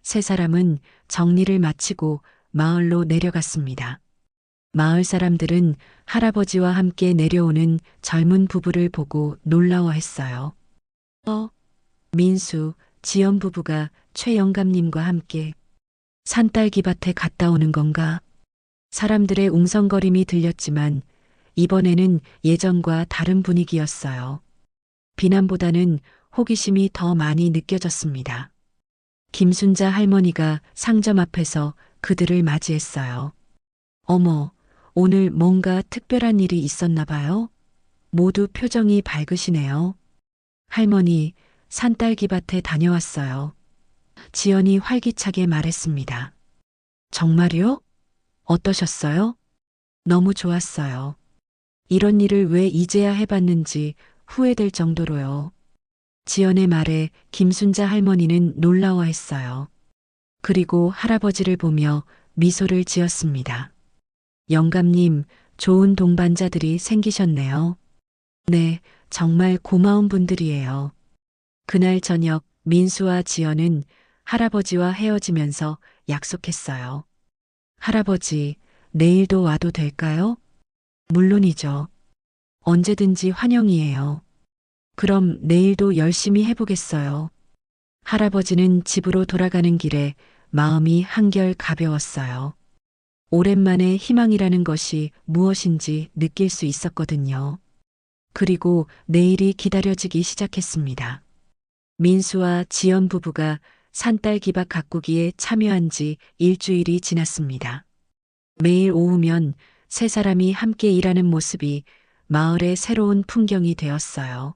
세 사람은 정리를 마치고 마을로 내려갔습니다. 마을 사람들은 할아버지와 함께 내려오는 젊은 부부를 보고 놀라워했어요. 민수, 지연 부부가 최 영감님과 함께 산딸기밭에 갔다 오는 건가? 사람들의 웅성거림이 들렸지만 이번에는 예전과 다른 분위기였어요. 비난보다는 호기심이 더 많이 느껴졌습니다. 김순자 할머니가 상점 앞에서 그들을 맞이했어요. 어머, 오늘 뭔가 특별한 일이 있었나 봐요? 모두 표정이 밝으시네요. 할머니, 산딸기밭에 다녀왔어요. 지연이 활기차게 말했습니다. 정말요? 어떠셨어요? 너무 좋았어요. 이런 일을 왜 이제야 해봤는지 후회될 정도로요. 지연의 말에 김순자 할머니는 놀라워했어요. 그리고 할아버지를 보며 미소를 지었습니다. 영감님, 좋은 동반자들이 생기셨네요. 네, 정말 고마운 분들이에요. 그날 저녁 민수와 지연은 할아버지와 헤어지면서 약속했어요. 할아버지, 내일도 와도 될까요? 물론이죠. 언제든지 환영이에요. 그럼 내일도 열심히 해보겠어요. 할아버지는 집으로 돌아가는 길에 마음이 한결 가벼웠어요. 오랜만에 희망이라는 것이 무엇인지 느낄 수 있었거든요. 그리고 내일이 기다려지기 시작했습니다. 민수와 지연 부부가 산딸기밭 가꾸기에 참여한 지 일주일이 지났습니다. 매일 오후면 세 사람이 함께 일하는 모습이 마을의 새로운 풍경이 되었어요.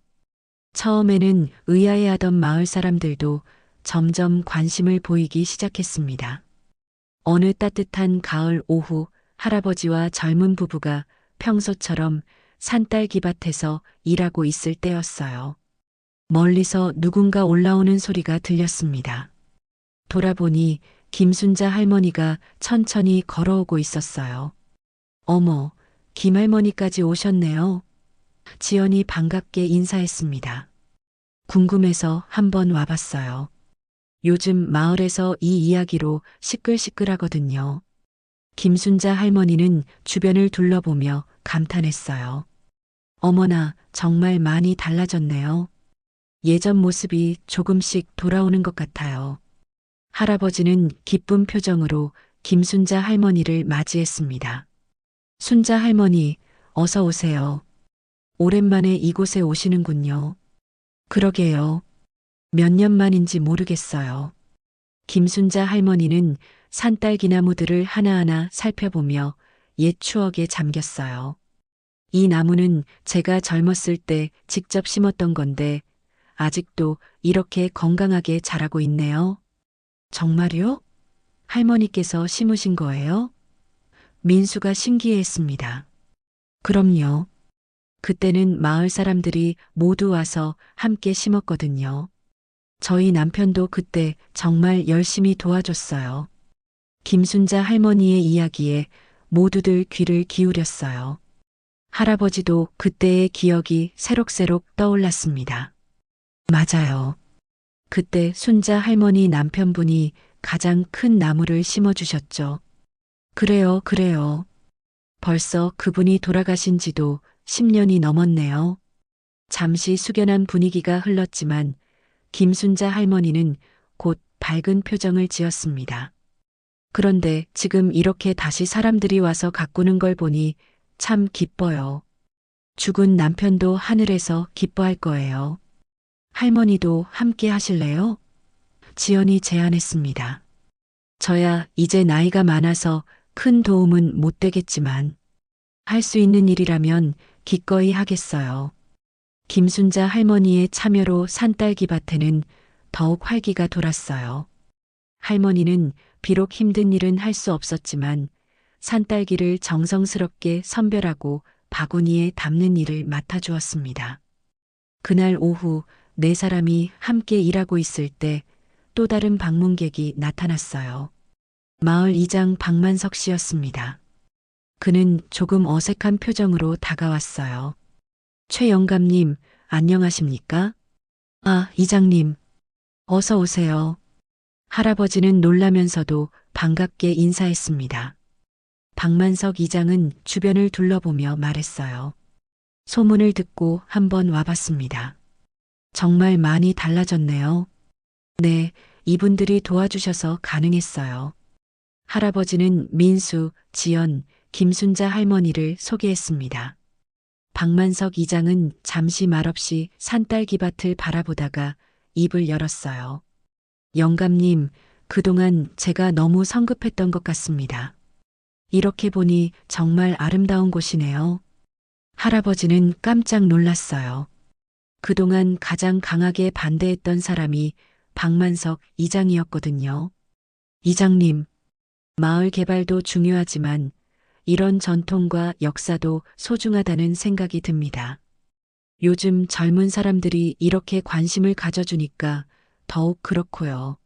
처음에는 의아해하던 마을 사람들도 점점 관심을 보이기 시작했습니다. 어느 따뜻한 가을 오후 할아버지와 젊은 부부가 평소처럼 산딸기밭에서 일하고 있을 때였어요. 멀리서 누군가 올라오는 소리가 들렸습니다. 돌아보니 김순자 할머니가 천천히 걸어오고 있었어요. 어머, 김할머니까지 오셨네요. 지연이 반갑게 인사했습니다. 궁금해서 한번 와봤어요. 요즘 마을에서 이 이야기로 시끌시끌하거든요. 김순자 할머니는 주변을 둘러보며 감탄했어요. 어머나, 정말 많이 달라졌네요. 예전 모습이 조금씩 돌아오는 것 같아요. 할아버지는 기쁜 표정으로 김순자 할머니를 맞이했습니다. 순자 할머니, 어서 오세요. 오랜만에 이곳에 오시는군요. 그러게요. 몇 년 만인지 모르겠어요. 김순자 할머니는 산딸기 나무들을 하나하나 살펴보며 옛 추억에 잠겼어요. 이 나무는 제가 젊었을 때 직접 심었던 건데 아직도 이렇게 건강하게 자라고 있네요. 정말요? 할머니께서 심으신 거예요? 민수가 신기해했습니다. 그럼요. 그때는 마을 사람들이 모두 와서 함께 심었거든요. 저희 남편도 그때 정말 열심히 도와줬어요. 김순자 할머니의 이야기에 모두들 귀를 기울였어요. 할아버지도 그때의 기억이 새록새록 떠올랐습니다. 맞아요. 그때 순자 할머니 남편분이 가장 큰 나무를 심어주셨죠. 그래요, 그래요. 벌써 그분이 돌아가신 지도 10년이 넘었네요. 잠시 숙연한 분위기가 흘렀지만 김순자 할머니는 곧 밝은 표정을 지었습니다. 그런데 지금 이렇게 다시 사람들이 와서 가꾸는 걸 보니 참 기뻐요. 죽은 남편도 하늘에서 기뻐할 거예요. 할머니도 함께 하실래요? 지연이 제안했습니다. 저야 이제 나이가 많아서 큰 도움은 못 되겠지만 할 수 있는 일이라면 기꺼이 하겠어요. 김순자 할머니의 참여로 산딸기밭에는 더욱 활기가 돌았어요. 할머니는 비록 힘든 일은 할 수 없었지만 산딸기를 정성스럽게 선별하고 바구니에 담는 일을 맡아주었습니다. 그날 오후 네 사람이 함께 일하고 있을 때 또 다른 방문객이 나타났어요. 마을 이장 박만석 씨였습니다. 그는 조금 어색한 표정으로 다가왔어요. 최 영감님, 안녕하십니까? 아, 이장님, 어서 오세요. 할아버지는 놀라면서도 반갑게 인사했습니다. 박만석 이장은 주변을 둘러보며 말했어요. 소문을 듣고 한번 와봤습니다. 정말 많이 달라졌네요. 네, 이분들이 도와주셔서 가능했어요. 할아버지는 민수, 지연, 김순자 할머니를 소개했습니다. 박만석 이장은 잠시 말없이 산딸기밭을 바라보다가 입을 열었어요. 영감님, 그동안 제가 너무 성급했던 것 같습니다. 이렇게 보니 정말 아름다운 곳이네요. 할아버지는 깜짝 놀랐어요. 그동안 가장 강하게 반대했던 사람이 박만석 이장이었거든요. 이장님, 마을 개발도 중요하지만 이런 전통과 역사도 소중하다는 생각이 듭니다. 요즘 젊은 사람들이 이렇게 관심을 가져주니까 더욱 그렇고요.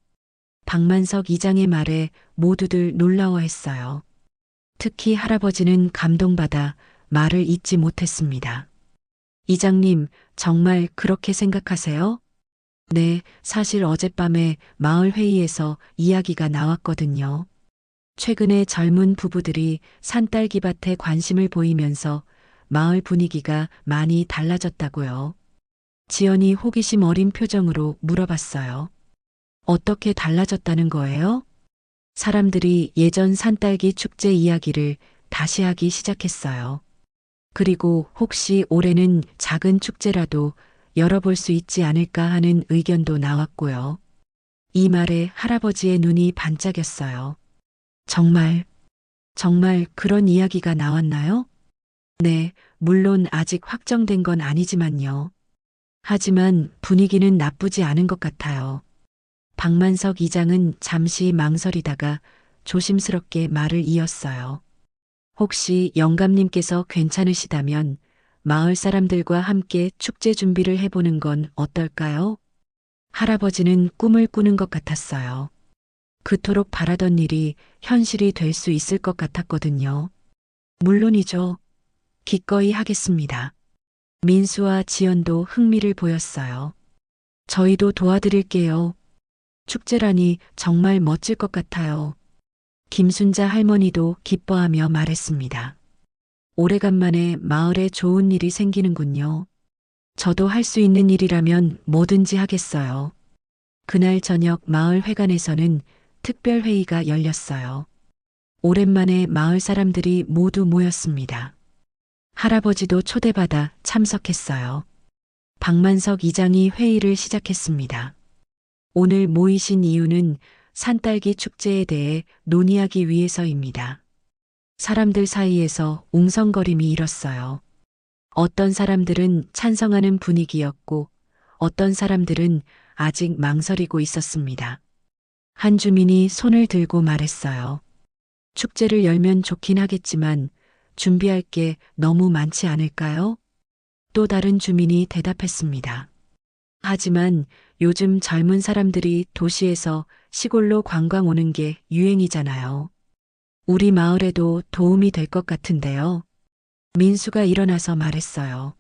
박만석 이장의 말에 모두들 놀라워했어요. 특히 할아버지는 감동받아 말을 잇지 못했습니다. 이장님, 정말 그렇게 생각하세요? 네, 사실 어젯밤에 마을 회의에서 이야기가 나왔거든요. 최근에 젊은 부부들이 산딸기밭에 관심을 보이면서 마을 분위기가 많이 달라졌다고요. 지연이 호기심 어린 표정으로 물어봤어요. 어떻게 달라졌다는 거예요? 사람들이 예전 산딸기 축제 이야기를 다시 하기 시작했어요. 그리고 혹시 올해는 작은 축제라도 열어볼 수 있지 않을까 하는 의견도 나왔고요. 이 말에 할아버지의 눈이 반짝였어요. 정말 그런 이야기가 나왔나요? 네, 물론 아직 확정된 건 아니지만요. 하지만 분위기는 나쁘지 않은 것 같아요. 박만석 이장은 잠시 망설이다가 조심스럽게 말을 이었어요. 혹시 영감님께서 괜찮으시다면 마을 사람들과 함께 축제 준비를 해보는 건 어떨까요? 할아버지는 꿈을 꾸는 것 같았어요. 그토록 바라던 일이 현실이 될 수 있을 것 같았거든요. 물론이죠. 기꺼이 하겠습니다. 민수와 지연도 흥미를 보였어요. 저희도 도와드릴게요. 축제라니 정말 멋질 것 같아요. 김순자 할머니도 기뻐하며 말했습니다. 오래간만에 마을에 좋은 일이 생기는군요. 저도 할 수 있는 일이라면 뭐든지 하겠어요. 그날 저녁 마을 회관에서는 특별 회의가 열렸어요. 오랜만에 마을 사람들이 모두 모였습니다. 할아버지도 초대받아 참석했어요. 박만석 이장이 회의를 시작했습니다. 오늘 모이신 이유는 산딸기 축제에 대해 논의하기 위해서입니다. 사람들 사이에서 웅성거림이 일었어요. 어떤 사람들은 찬성하는 분위기였고 어떤 사람들은 아직 망설이고 있었습니다. 한 주민이 손을 들고 말했어요. 축제를 열면 좋긴 하겠지만 준비할 게 너무 많지 않을까요? 또 다른 주민이 대답했습니다. 하지만 요즘 젊은 사람들이 도시에서 시골로 관광 오는 게 유행이잖아요. 우리 마을에도 도움이 될 것 같은데요. 민수가 일어나서 말했어요.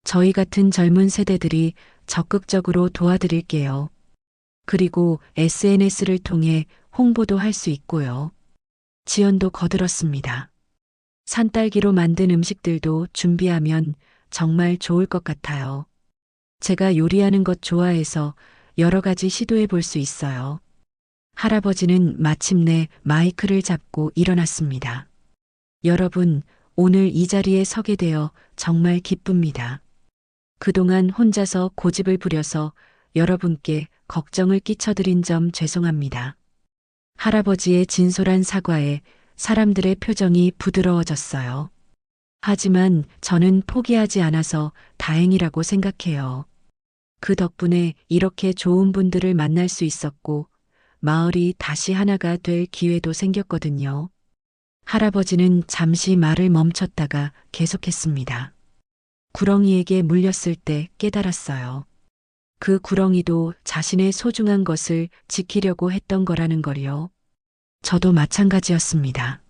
저희 같은 젊은 세대들이 적극적으로 도와드릴게요. 그리고 SNS를 통해 홍보도 할 수 있고요. 지연도 거들었습니다. 산딸기로 만든 음식들도 준비하면 정말 좋을 것 같아요. 제가 요리하는 것 좋아해서 여러 가지 시도해 볼 수 있어요. 할아버지는 마침내 마이크를 잡고 일어났습니다. 여러분, 오늘 이 자리에 서게 되어 정말 기쁩니다. 그동안 혼자서 고집을 부려서 여러분께 걱정을 끼쳐드린 점 죄송합니다. 할아버지의 진솔한 사과에 사람들의 표정이 부드러워졌어요. 하지만 저는 포기하지 않아서 다행이라고 생각해요. 그 덕분에 이렇게 좋은 분들을 만날 수 있었고, 마을이 다시 하나가 될 기회도 생겼거든요. 할아버지는 잠시 말을 멈췄다가 계속했습니다. 구렁이에게 물렸을 때 깨달았어요. 그 구렁이도 자신의 소중한 것을 지키려고 했던 거라는 걸요. 저도 마찬가지였습니다.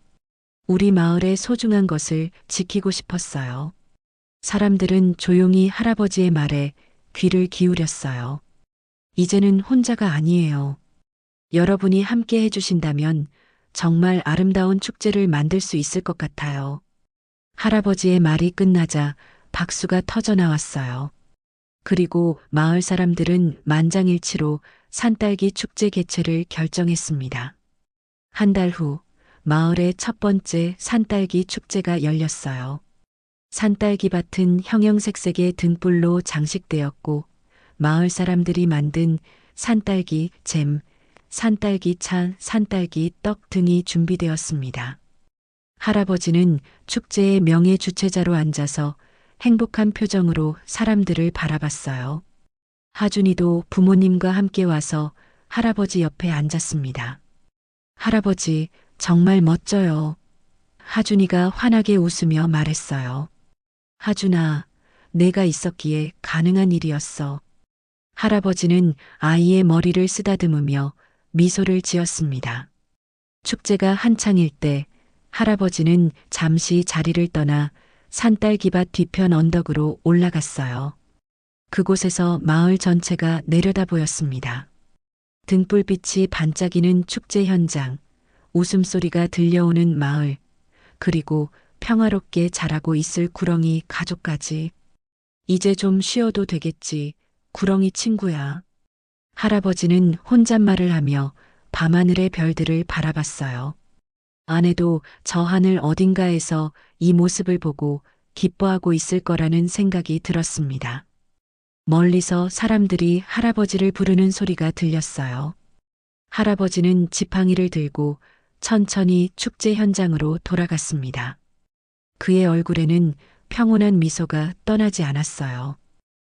우리 마을의 소중한 것을 지키고 싶었어요. 사람들은 조용히 할아버지의 말에 귀를 기울였어요. 이제는 혼자가 아니에요. 여러분이 함께 해주신다면 정말 아름다운 축제를 만들 수 있을 것 같아요. 할아버지의 말이 끝나자 박수가 터져 나왔어요. 그리고 마을 사람들은 만장일치로 산딸기 축제 개최를 결정했습니다. 한 달 후, 마을의 첫 번째 산딸기 축제가 열렸어요. 산딸기 밭은 형형색색의 등불로 장식되었고, 마을 사람들이 만든 산딸기 잼, 산딸기 차, 산딸기 떡 등이 준비되었습니다. 할아버지는 축제의 명예 주최자로 앉아서 행복한 표정으로 사람들을 바라봤어요. 하준이도 부모님과 함께 와서 할아버지 옆에 앉았습니다. 할아버지, 정말 멋져요. 하준이가 환하게 웃으며 말했어요. 하준아, 내가 있었기에 가능한 일이었어. 할아버지는 아이의 머리를 쓰다듬으며 미소를 지었습니다. 축제가 한창일 때 할아버지는 잠시 자리를 떠나 산딸기밭 뒤편 언덕으로 올라갔어요. 그곳에서 마을 전체가 내려다 보였습니다. 등불빛이 반짝이는 축제 현장, 웃음소리가 들려오는 마을, 그리고 평화롭게 자라고 있을 구렁이 가족까지. 이제 좀 쉬어도 되겠지, 구렁이 친구야. 할아버지는 혼잣말을 하며 밤하늘의 별들을 바라봤어요. 아내도 저 하늘 어딘가에서 이 모습을 보고 기뻐하고 있을 거라는 생각이 들었습니다. 멀리서 사람들이 할아버지를 부르는 소리가 들렸어요. 할아버지는 지팡이를 들고 천천히 축제 현장으로 돌아갔습니다. 그의 얼굴에는 평온한 미소가 떠나지 않았어요.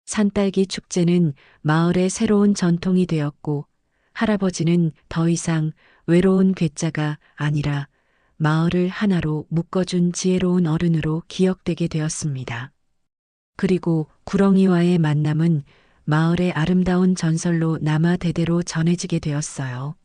산딸기 축제는 마을의 새로운 전통이 되었고, 할아버지는 더 이상 외로운 괴짜가 아니라 마을을 하나로 묶어준 지혜로운 어른으로 기억되게 되었습니다. 그리고 구렁이와의 만남은 마을의 아름다운 전설로 남아 대대로 전해지게 되었어요.